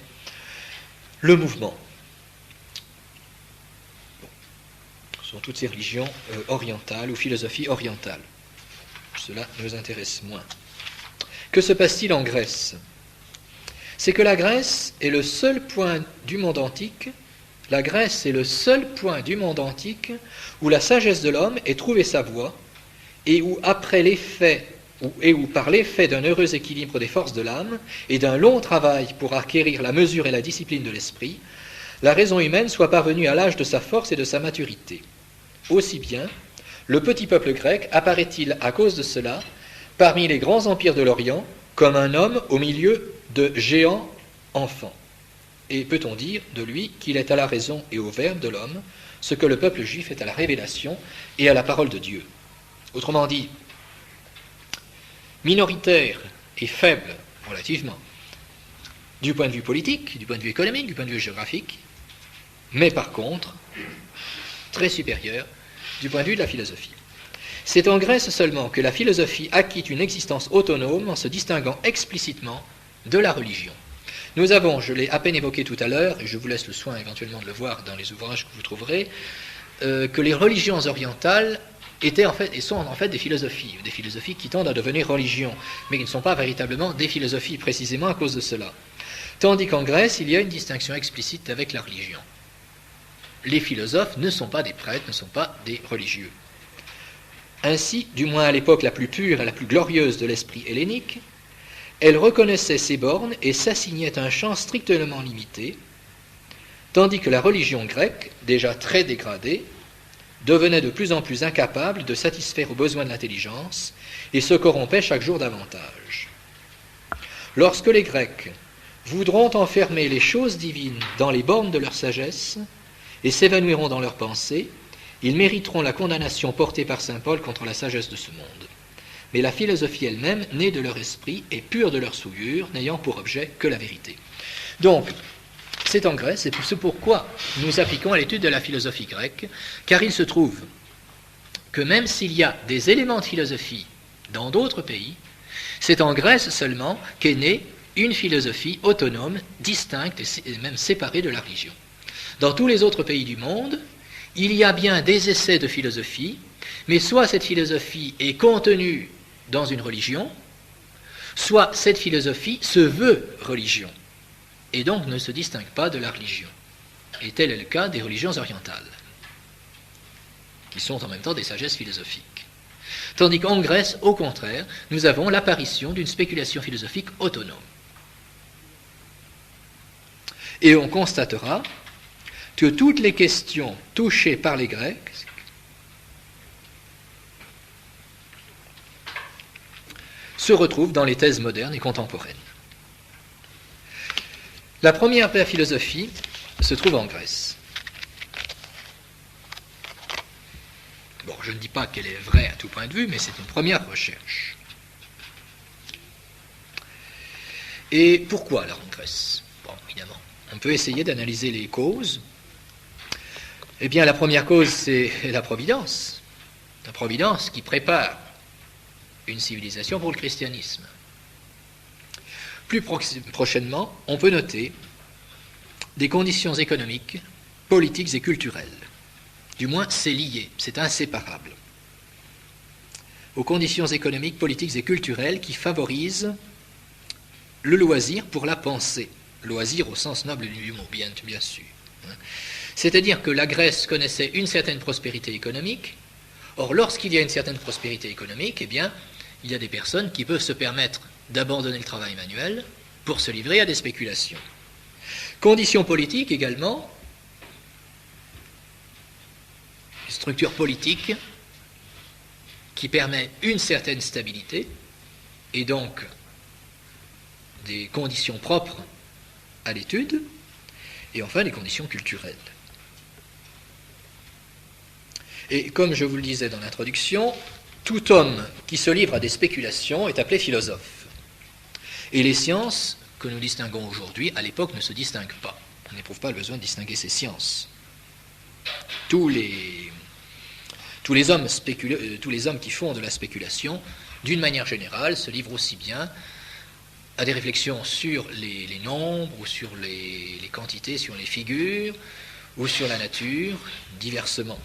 le mouvement. Sont toutes ces religions orientales ou philosophies orientales. Cela nous intéresse moins. Que se passe-t-il en Grèce? C'est que la Grèce est le seul point du monde antique, où la sagesse de l'homme ait trouvé sa voie et où par l'effet d'un heureux équilibre des forces de l'âme et d'un long travail pour acquérir la mesure et la discipline de l'esprit, la raison humaine soit parvenue à l'âge de sa force et de sa maturité. Aussi bien, le petit peuple grec apparaît-il à cause de cela parmi les grands empires de l'Orient comme un homme au milieu de géants enfants. Et peut-on dire de lui qu'il est à la raison et au verbe de l'homme ce que le peuple juif est à la révélation et à la parole de Dieu. Autrement dit, minoritaire et faible relativement, du point de vue politique, du point de vue économique, du point de vue géographique, mais par contre, très supérieur du point de vue de la philosophie. C'est en Grèce seulement que la philosophie acquit une existence autonome en se distinguant explicitement de la religion. Nous avons, je l'ai à peine évoqué tout à l'heure, et je vous laisse le soin éventuellement de le voir dans les ouvrages que vous trouverez, que les religions orientales étaient en fait, et sont en fait des philosophies qui tendent à devenir religions, mais qui ne sont pas véritablement des philosophies précisément à cause de cela. Tandis qu'en Grèce, il y a une distinction explicite avec la religion. Les philosophes ne sont pas des prêtres, ne sont pas des religieux. Ainsi, du moins à l'époque la plus pure et la plus glorieuse de l'esprit hellénique, elle reconnaissait ses bornes et s'assignait un champ strictement limité, tandis que la religion grecque, déjà très dégradée, devenait de plus en plus incapable de satisfaire aux besoins de l'intelligence et se corrompait chaque jour davantage. Lorsque les Grecs voudront enfermer les choses divines dans les bornes de leur sagesse et s'évanouiront dans leurs pensées, ils mériteront la condamnation portée par saint Paul contre la sagesse de ce monde. Mais la philosophie elle-même, née de leur esprit et pure de leur souillure, n'ayant pour objet que la vérité. Donc, c'est en Grèce, et c'est pourquoi nous appliquons à l'étude de la philosophie grecque, car il se trouve que même s'il y a des éléments de philosophie dans d'autres pays, c'est en Grèce seulement qu'est née une philosophie autonome, distincte et même séparée de la religion. Dans tous les autres pays du monde, il y a bien des essais de philosophie, mais soit cette philosophie est contenue dans une religion, soit cette philosophie se veut religion, et donc ne se distingue pas de la religion. Et tel est le cas des religions orientales, qui sont en même temps des sagesses philosophiques. Tandis qu'en Grèce, au contraire, nous avons l'apparition d'une spéculation philosophique autonome. Et on constatera que toutes les questions touchées par les Grecs se retrouvent dans les thèses modernes et contemporaines. La première de la philosophie se trouve en Grèce. Bon, je ne dis pas qu'elle est vraie à tout point de vue, mais c'est une première recherche. Et pourquoi alors en Grèce ? Bon, évidemment, on peut essayer d'analyser les causes. Eh bien, la première cause, c'est la providence. La providence qui prépare une civilisation pour le christianisme. Plus prochainement, on peut noter des conditions économiques, politiques et culturelles. Du moins, c'est lié, c'est inséparable. Aux conditions économiques, politiques et culturelles qui favorisent le loisir pour la pensée. Loisir au sens noble du mot, bien sûr. C'est-à-dire que la Grèce connaissait une certaine prospérité économique. Or, lorsqu'il y a une certaine prospérité économique, eh bien, il y a des personnes qui peuvent se permettre d'abandonner le travail manuel pour se livrer à des spéculations. Conditions politiques également, une structure politique qui permet une certaine stabilité et donc des conditions propres à l'étude, et enfin les conditions culturelles. Et comme je vous le disais dans l'introduction, tout homme qui se livre à des spéculations est appelé philosophe. Et les sciences que nous distinguons aujourd'hui, à l'époque, ne se distinguent pas. On n'éprouve pas le besoin de distinguer ces sciences. Tous les hommes qui font de la spéculation, d'une manière générale, se livrent aussi bien à des réflexions sur les nombres, ou sur les quantités, sur les figures, ou sur la nature, diversement.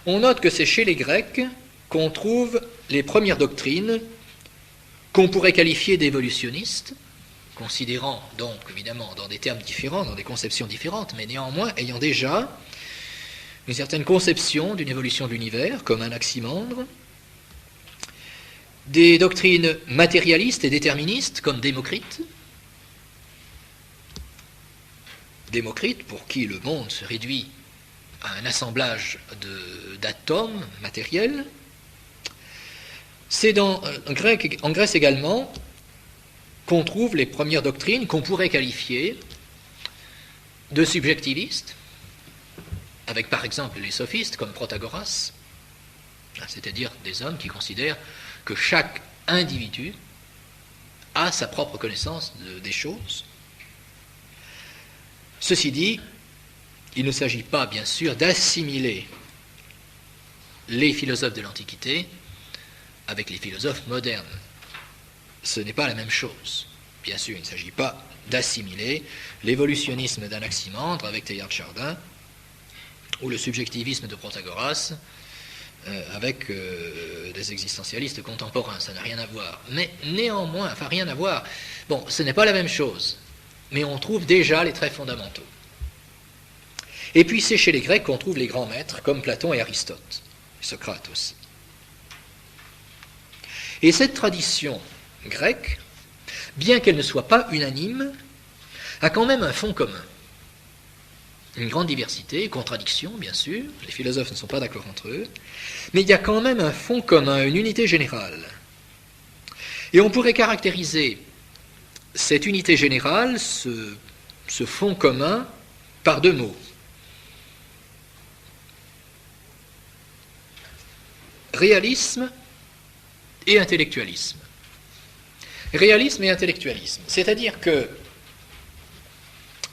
On note que c'est chez les Grecs qu'on trouve les premières doctrines qu'on pourrait qualifier d'évolutionnistes, considérant donc évidemment dans des termes différents, dans des conceptions différentes, mais néanmoins ayant déjà une certaine conception d'une évolution de l'univers, comme Anaximandre, des doctrines matérialistes et déterministes, comme Démocrite. Démocrite, pour qui le monde se réduit à un assemblage d'atomes matériels. C'est en Grèce également qu'on trouve les premières doctrines qu'on pourrait qualifier de subjectivistes, avec par exemple les sophistes comme Protagoras, c'est-à-dire des hommes qui considèrent que chaque individu a sa propre connaissance des choses. Ceci dit, il ne s'agit pas, bien sûr, d'assimiler les philosophes de l'Antiquité avec les philosophes modernes. Ce n'est pas la même chose. bien sûr, il ne s'agit pas d'assimiler l'évolutionnisme d'Anaximandre avec Teilhard de Chardin ou le subjectivisme de Protagoras avec des existentialistes contemporains, ça n'a rien à voir. Mais néanmoins, enfin rien à voir, bon, ce n'est pas la même chose, mais on trouve déjà les traits fondamentaux. Et puis c'est chez les Grecs qu'on trouve les grands maîtres, comme Platon et Aristote, et Socrate aussi. Et cette tradition grecque, bien qu'elle ne soit pas unanime, a quand même un fond commun. Une grande diversité, contradiction, bien sûr, les philosophes ne sont pas d'accord entre eux, mais il y a quand même un fond commun, une unité générale. Et on pourrait caractériser cette unité générale, ce fond commun, par deux mots. Réalisme et intellectualisme. Réalisme et intellectualisme, c'est-à-dire que,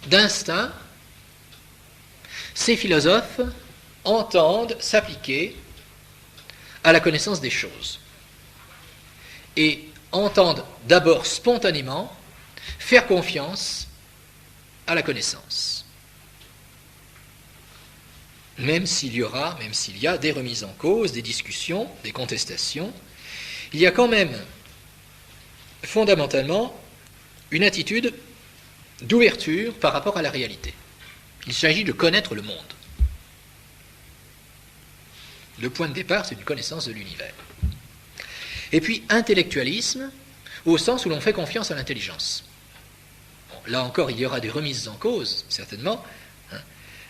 d'instinct, ces philosophes entendent s'appliquer à la connaissance des choses et entendent d'abord spontanément faire confiance à la connaissance. Même s'il y a des remises en cause, des discussions, des contestations, il y a quand même fondamentalement une attitude d'ouverture par rapport à la réalité. Il s'agit de connaître le monde. Le point de départ, c'est une connaissance de l'univers. Et puis, intellectualisme, au sens où l'on fait confiance à l'intelligence. Bon, là encore, il y aura des remises en cause, certainement,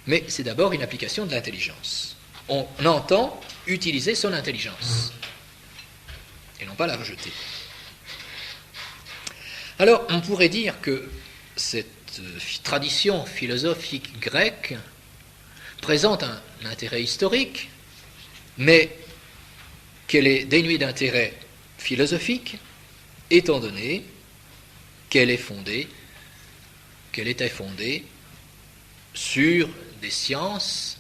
mais c'est d'abord une application de l'intelligence. On entend utiliser son intelligence, et non pas la rejeter. Alors, on pourrait dire que cette tradition philosophique grecque présente un intérêt historique, mais qu'elle est dénuée d'intérêt philosophique, étant donné qu'elle était fondée sur des sciences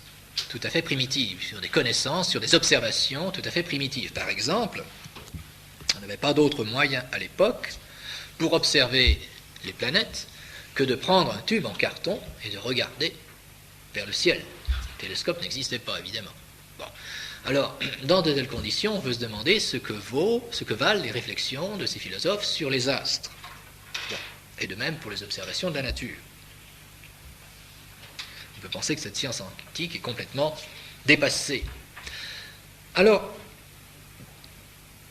tout à fait primitives, sur des connaissances, sur des observations tout à fait primitives. Par exemple, on n'avait pas d'autre moyen à l'époque pour observer les planètes que de prendre un tube en carton et de regarder vers le ciel. Le télescope n'existait pas, évidemment. Bon. Alors, dans de telles conditions, on peut se demander ce que valent les réflexions de ces philosophes sur les astres. Bon. Et de même pour les observations de la nature. On peut penser que cette science antique est complètement dépassée. Alors,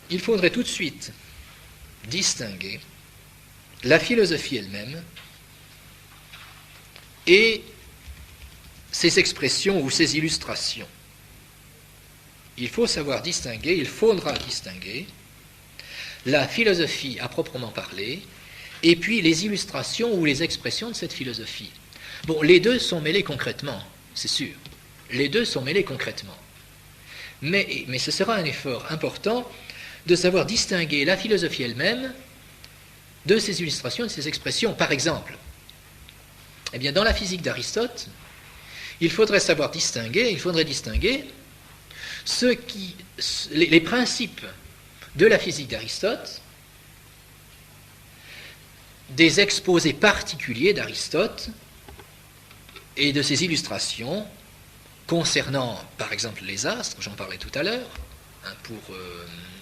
il faudrait tout de suite distinguer la philosophie elle-même et ses expressions ou ses illustrations. Il faudra distinguer la philosophie à proprement parler et puis les illustrations ou les expressions de cette philosophie. Bon, les deux sont mêlés concrètement, c'est sûr. Les deux sont mêlés concrètement. Mais ce sera un effort important de savoir distinguer la philosophie elle-même de ses illustrations et de ses expressions. Par exemple, eh bien, dans la physique d'Aristote, il faudrait distinguer les principes de la physique d'Aristote des exposés particuliers d'Aristote et de ses illustrations concernant, par exemple, les astres, j'en parlais tout à l'heure,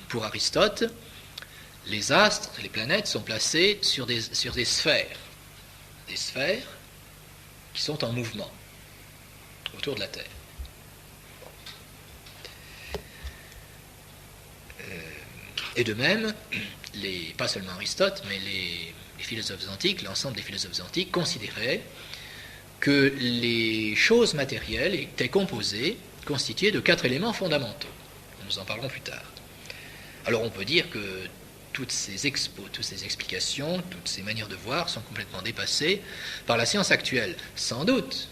pour Aristote, les astres, les planètes sont placées sur des sphères qui sont en mouvement autour de la Terre. Et de même, pas seulement Aristote, mais les philosophes antiques, l'ensemble des philosophes antiques considéraient que les choses matérielles étaient constituées de 4 éléments fondamentaux. Nous en parlerons plus tard. Alors on peut dire que toutes ces explications, toutes ces manières de voir sont complètement dépassées par la science actuelle, sans doute.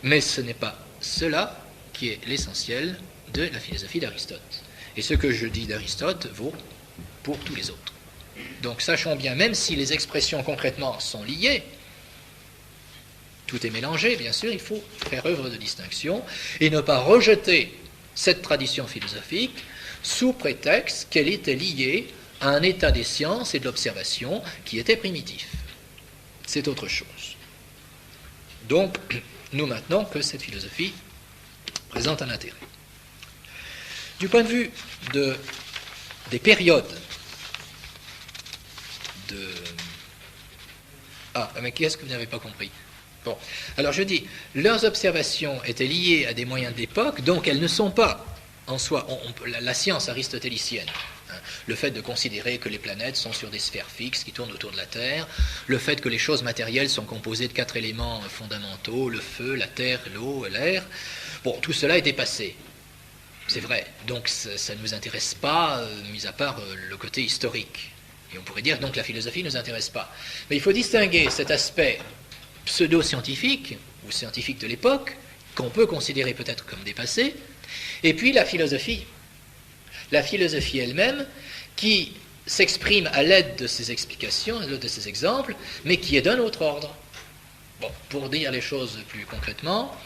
Mais ce n'est pas cela qui est l'essentiel de la philosophie d'Aristote. Et ce que je dis d'Aristote vaut pour tous les autres. Donc sachons bien, même si les expressions concrètement sont liées, tout est mélangé, bien sûr, il faut faire œuvre de distinction et ne pas rejeter cette tradition philosophique sous prétexte qu'elle était liée à un état des sciences et de l'observation qui était primitif. C'est autre chose. Donc, nous maintenons que cette philosophie présente un intérêt. Du point de vue des périodes de... Ah, mais qu'est-ce que vous n'avez pas compris? Bon, alors je dis, leurs observations étaient liées à des moyens de l'époque, donc elles ne sont pas en soi, la science aristotélicienne, hein, le fait de considérer que les planètes sont sur des sphères fixes qui tournent autour de la Terre, le fait que les choses matérielles sont composées de 4 éléments fondamentaux, le feu, la terre, l'eau, l'air, bon, tout cela est dépassé. C'est vrai, donc ça ne nous intéresse pas, mis à part le côté historique. Et on pourrait dire donc la philosophie ne nous intéresse pas. Mais il faut distinguer cet aspect pseudo-scientifique, ou scientifique de l'époque, qu'on peut considérer peut-être comme dépassé, et puis la philosophie. La philosophie elle-même, qui s'exprime à l'aide de ces explications, à l'aide de ces exemples, mais qui est d'un autre ordre. Bon, pour dire les choses plus concrètement,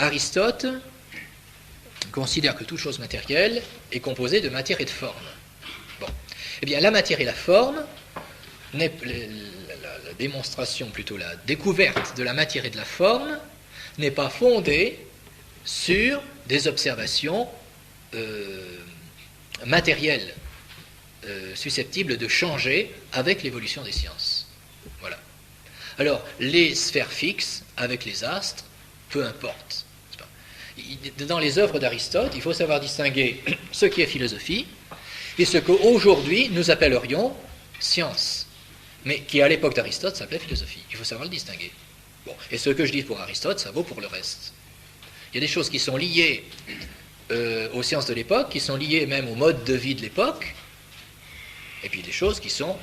Aristote considère que toute chose matérielle est composée de matière et de forme. Bon. Eh bien, la matière et la forme, la démonstration, plutôt la découverte de la matière et de la forme, n'est pas fondée sur des observations matérielles susceptibles de changer avec l'évolution des sciences. Voilà. Alors, les sphères fixes avec les astres, peu importe. Dans les œuvres d'Aristote, il faut savoir distinguer ce qui est philosophie et ce qu'aujourd'hui nous appellerions science, mais qui à l'époque d'Aristote s'appelait philosophie. Il faut savoir le distinguer. Bon. Et ce que je dis pour Aristote, ça vaut pour le reste. Il y a des choses qui sont liées aux sciences de l'époque, qui sont liées même au mode de vie de l'époque, et puis des choses qui sont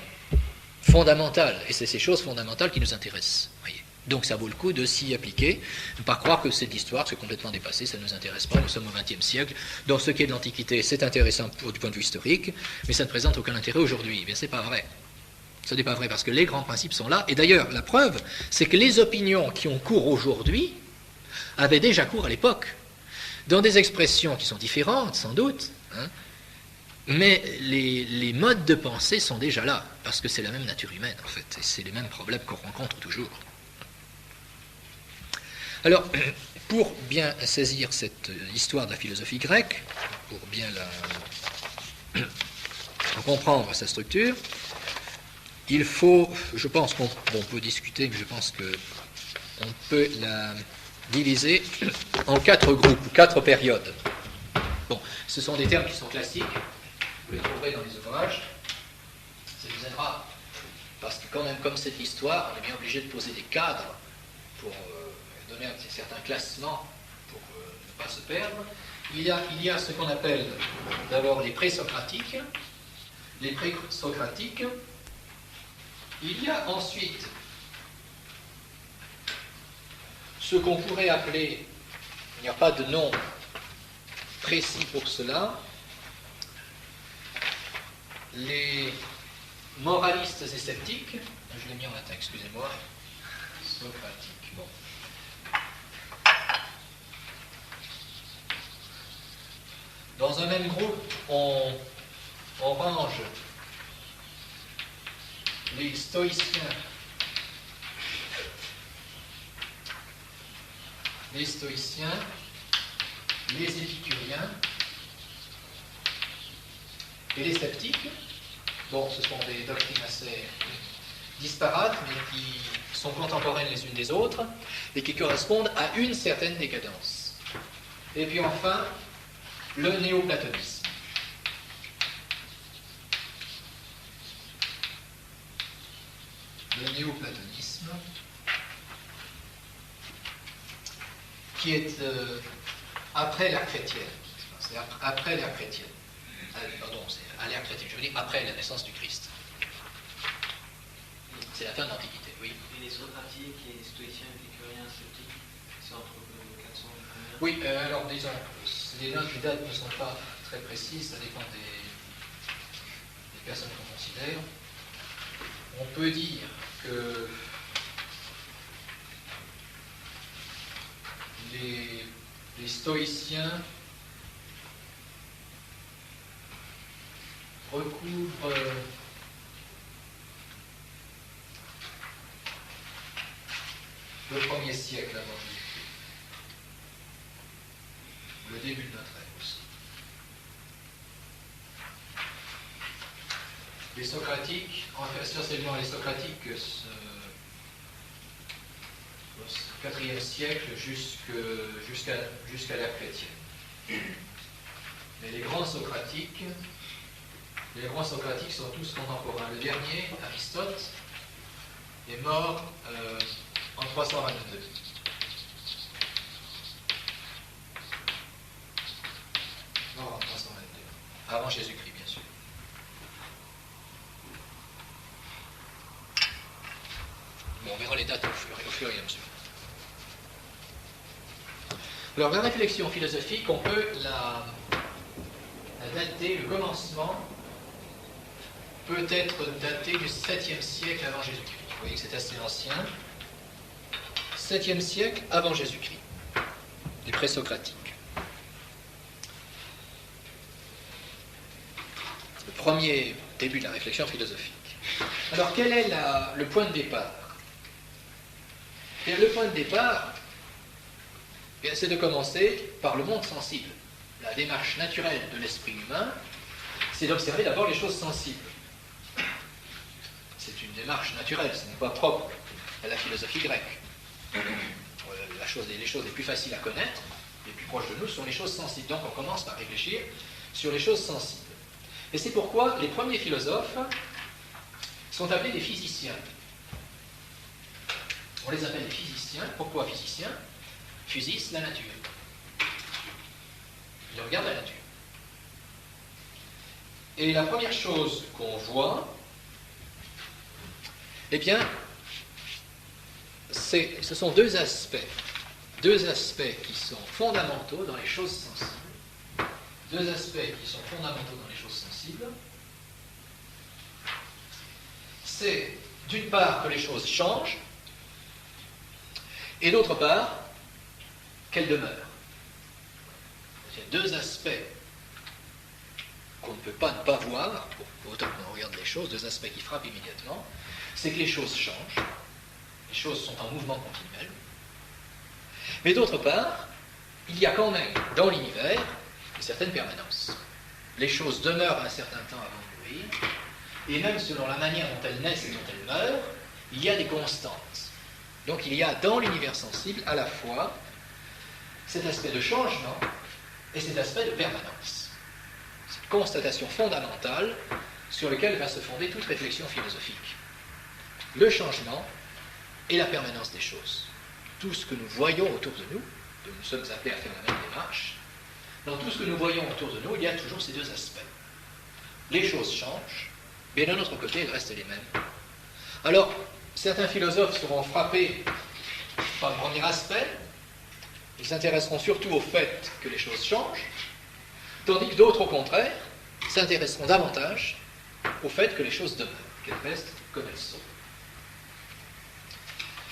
fondamentales. Et c'est ces choses fondamentales qui nous intéressent. Voyez. Donc ça vaut le coup de s'y appliquer, ne pas croire que c'est de l'histoire, c'est complètement dépassé, ça ne nous intéresse pas, nous sommes au XXe siècle. Dans ce qui est de l'Antiquité, c'est intéressant du point de vue historique, mais ça ne présente aucun intérêt aujourd'hui. Eh bien, c'est pas vrai. Ce n'est pas vrai parce que les grands principes sont là. Et d'ailleurs, la preuve, c'est que les opinions qui ont cours aujourd'hui avaient déjà cours à l'époque, dans des expressions qui sont différentes, sans doute, hein, mais les modes de pensée sont déjà là, parce que c'est la même nature humaine, en fait, et c'est les mêmes problèmes qu'on rencontre toujours. Alors, pour bien saisir cette histoire de la philosophie grecque, pour bien comprendre sa structure, il faut, je pense qu'on peut discuter, mais je pense qu'on peut la diviser en 4 groupes, 4 périodes. Bon, ce sont des termes qui sont classiques, vous les trouverez dans les ouvrages, ça vous aidera, parce que quand même, comme c'est l'histoire, on est bien obligé de poser des cadres pour donner un certain classement, pour ne pas se perdre. Il y a ce qu'on appelle d'abord les présocratiques. Les présocratiques, il y a ensuite ce qu'on pourrait appeler, il n'y a pas de nom précis pour cela, les moralistes et sceptiques. Je l'ai mis en latin, excusez-moi. Socratique, bon. Dans un même groupe, on range les stoïciens, les épicuriens et les sceptiques. Bon, ce sont des doctrines assez disparates, mais qui sont contemporaines les unes des autres et qui correspondent à une certaine décadence. Et puis enfin, le néoplatonisme. Le néoplatonisme, qui est après l'ère chrétienne, c'est après l'ère chrétienne. Pardon, c'est à l'ère chrétienne, je veux dire après la naissance du Christ. C'est la fin de l'Antiquité, oui. Et les socratiques et les stoïciens, épicuriens, sceptiques, c'est entre 400 et combien? Oui, alors disons, les dates ne sont pas très précises, ça dépend des personnes qu'on considère. On peut dire que les stoïciens recouvre le 1er siècle avant Jésus-Christ, le début de notre ère aussi. Les socratiques, en fait, essentiellement les socratiques, au IVe siècle jusqu'à l'ère chrétienne. Mais les grands socratiques sont tous contemporains. Le dernier, Aristote, est mort en 322. Mort en 322, avant Jésus-Christ, bien sûr. Bon, on verra les dates au fur et à mesure. Alors, la réflexion philosophique, on peut la dater, le commencement peut être daté du 7e siècle avant Jésus-Christ. Vous voyez que c'est assez ancien. 7e siècle avant Jésus-Christ, les présocratiques. Le premier début de la réflexion philosophique. Alors, quel est le point de départ? Le point de départ, c'est de commencer par le monde sensible. La démarche naturelle de l'esprit humain, c'est d'observer d'abord les choses sensibles. C'est une démarche naturelle, ce n'est pas propre à la philosophie grecque. Les choses les plus faciles à connaître, les plus proches de nous, sont les choses sensibles. Donc on commence par réfléchir sur les choses sensibles. Et c'est pourquoi les premiers philosophes sont appelés des physiciens. On les appelle des physiciens. Pourquoi physiciens? Physis, la nature. Ils regardent la nature. Et la première chose qu'on voit, eh bien, ce sont deux aspects qui sont fondamentaux dans les choses sensibles. Deux aspects qui sont fondamentaux dans les choses sensibles. C'est, d'une part, que les choses changent, et d'autre part, qu'elles demeurent. Il y a deux aspects qu'on ne peut pas ne pas voir, autant qu'on regarde les choses, deux aspects qui frappent immédiatement, c'est que les choses changent, les choses sont en mouvement continuel, mais d'autre part, il y a quand même dans l'univers une certaine permanence. Les choses demeurent un certain temps avant de mourir, et même selon la manière dont elles naissent et dont elles meurent, il y a des constantes. Donc il y a dans l'univers sensible à la fois cet aspect de changement et cet aspect de permanence. C'est une constatation fondamentale sur laquelle va se fonder toute réflexion philosophique. Le changement et la permanence des choses. Tout ce que nous voyons autour de nous, nous sommes appelés à faire la même démarche, dans tout ce que nous voyons autour de nous, il y a toujours ces deux aspects. Les choses changent, mais d'un autre côté, elles restent les mêmes. Alors, certains philosophes seront frappés par le premier aspect, ils s'intéresseront surtout au fait que les choses changent, tandis que d'autres, au contraire, s'intéresseront davantage au fait que les choses demeurent, qu'elles restent comme elles sont.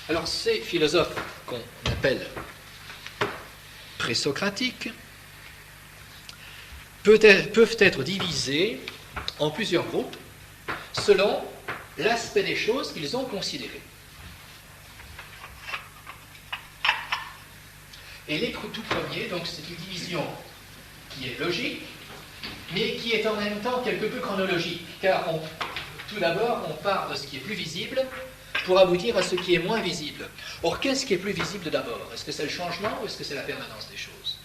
Alors, ces philosophes qu'on appelle présocratiques peuvent être divisés en plusieurs groupes selon l'aspect des choses qu'ils ont considérées. Et les tout premiers, donc c'est une division qui est logique, mais qui est en même temps quelque peu chronologique, car tout d'abord on part de ce qui est plus visible pour aboutir à ce qui est moins visible. Or, qu'est-ce qui est plus visible d'abord? Est-ce que c'est le changement ou est-ce que c'est la permanence des choses?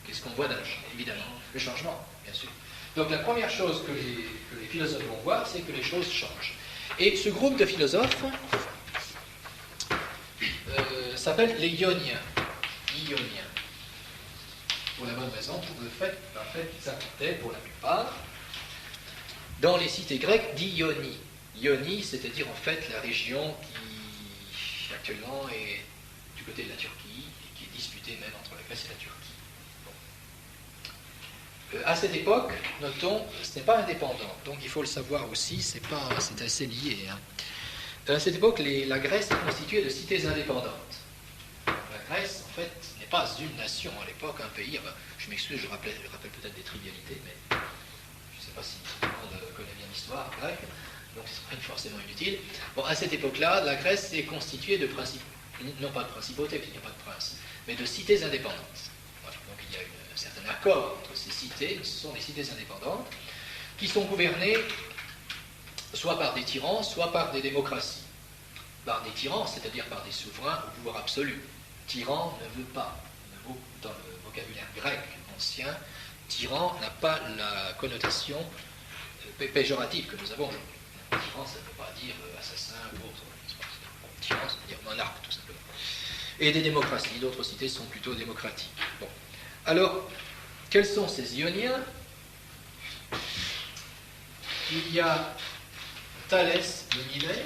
Qu'est-ce qu'on voit évidemment? Le changement, bien sûr. Donc la première chose que les philosophes vont voir, c'est que les choses changent. Et ce groupe de philosophes s'appelle les Ioniens. Ioniens. Pour la bonne raison, pour le fait qu'ils habitaient, pour la plupart, dans les cités grecques d'Ionie. Ionie, c'est-à-dire en fait la région qui actuellement est du côté de la Turquie et qui est disputée même entre la Grèce et la Turquie. À cette époque, notons, ce n'est pas indépendant, donc il faut le savoir aussi, c'est assez lié. À cette époque, la Grèce est constituée de cités indépendantes. La Grèce, en fait, n'est pas une nation à l'époque, un pays. Je m'excuse, je rappelle peut-être des trivialités, mais je ne sais sais pas si tout le monde connaît bien l'histoire grecque, donc ce n'est pas forcément inutile. Bon, à cette époque-là, la Grèce est constituée de principes, non pas de principautés, parce qu'il n'y a pas de prince, mais de cités indépendantes. Voilà. Donc il y a un certain accord entre ces cités, ce sont des cités indépendantes, qui sont gouvernées soit par des tyrans, soit par des démocraties. Par des tyrans, c'est-à-dire par des souverains au pouvoir absolu. Tyran ne veut pas, dans le vocabulaire grec ancien, tyran n'a pas la connotation péjorative que nous avons aujourd'hui. Tyran, ça ne veut pas dire assassin ou autre. Tyran, ça veut dire monarque, tout simplement. Et des démocraties, d'autres cités sont plutôt démocratiques. Bon. Alors, quels sont ces Ioniens? Il y a Thalès de Milet,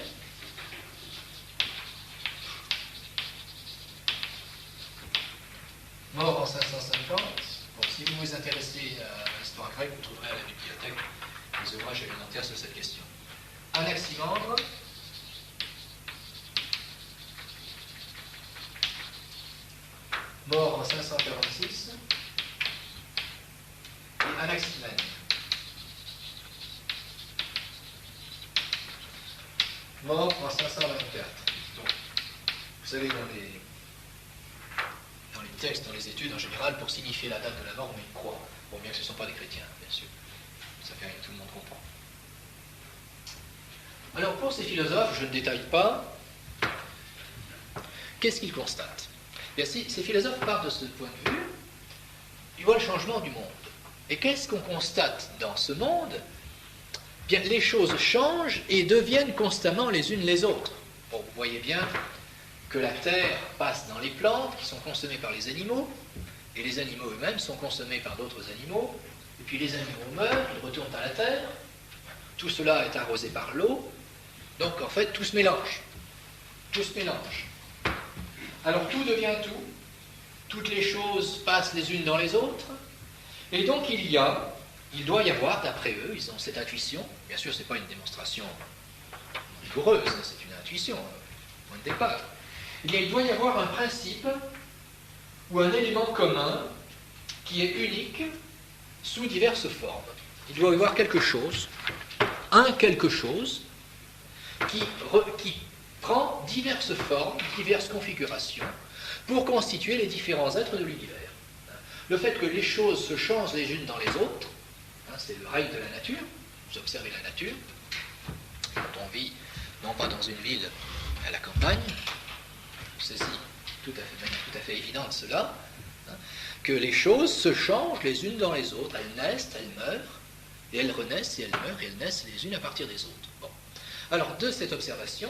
mort en 550. Bon, si vous vous intéressez à l'histoire grecque, vous trouverez à la bibliothèque des ouvrages élémentaires sur cette question. Anaximandre, mort en 546, et Anaximène, mort en 524. Donc, vous savez, dans les textes, dans les études en général, pour signifier la date de la mort, on met une croix. Bon, bien que ce ne sont pas des chrétiens, bien sûr. Ça fait rien, tout le monde comprend. Alors, pour ces philosophes, je ne détaille pas. Qu'est-ce qu'ils constatent? Bien, si ces philosophes partent de ce point de vue, ils voient le changement du monde. Et qu'est-ce qu'on constate dans ce monde? Bien, les choses changent et deviennent constamment les unes les autres. Bon, vous voyez bien que la terre passe dans les plantes qui sont consommées par les animaux, et les animaux eux-mêmes sont consommés par d'autres animaux, et puis les animaux meurent, ils retournent à la terre, tout cela est arrosé par l'eau, donc en fait tout se mélange. Tout se mélange. Alors tout devient tout, toutes les choses passent les unes dans les autres, et donc il doit y avoir, d'après eux, ils ont cette intuition, bien sûr ce n'est pas une démonstration rigoureuse, c'est une intuition, au point de départ. Eh bien, il doit y avoir un principe ou un élément commun qui est unique sous diverses formes. Il doit y avoir quelque chose, qui prend diverses formes, diverses configurations pour constituer les différents êtres de l'univers. Le fait que les choses se changent les unes dans les autres, c'est le règne de la nature. Vous observez la nature. Quand on vit, non pas dans une ville, à la campagne, c'est tout à fait évident de cela, que les choses se changent les unes dans les autres. Elles naissent, elles meurent, et elles renaissent, et elles meurent, et elles naissent les unes à partir des autres. Bon. Alors, de cette observation,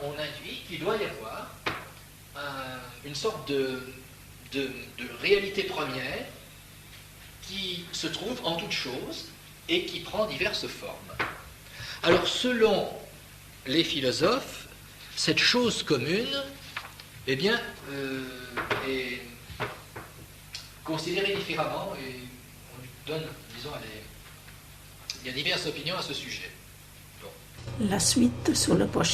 on induit qu'il doit y avoir une sorte de réalité première qui se trouve en toute chose et qui prend diverses formes. Alors, selon les philosophes, cette chose commune, eh bien, est considérée différemment et on lui donne, disons, il y a diverses opinions à ce sujet. Bon. La suite sur le prochain.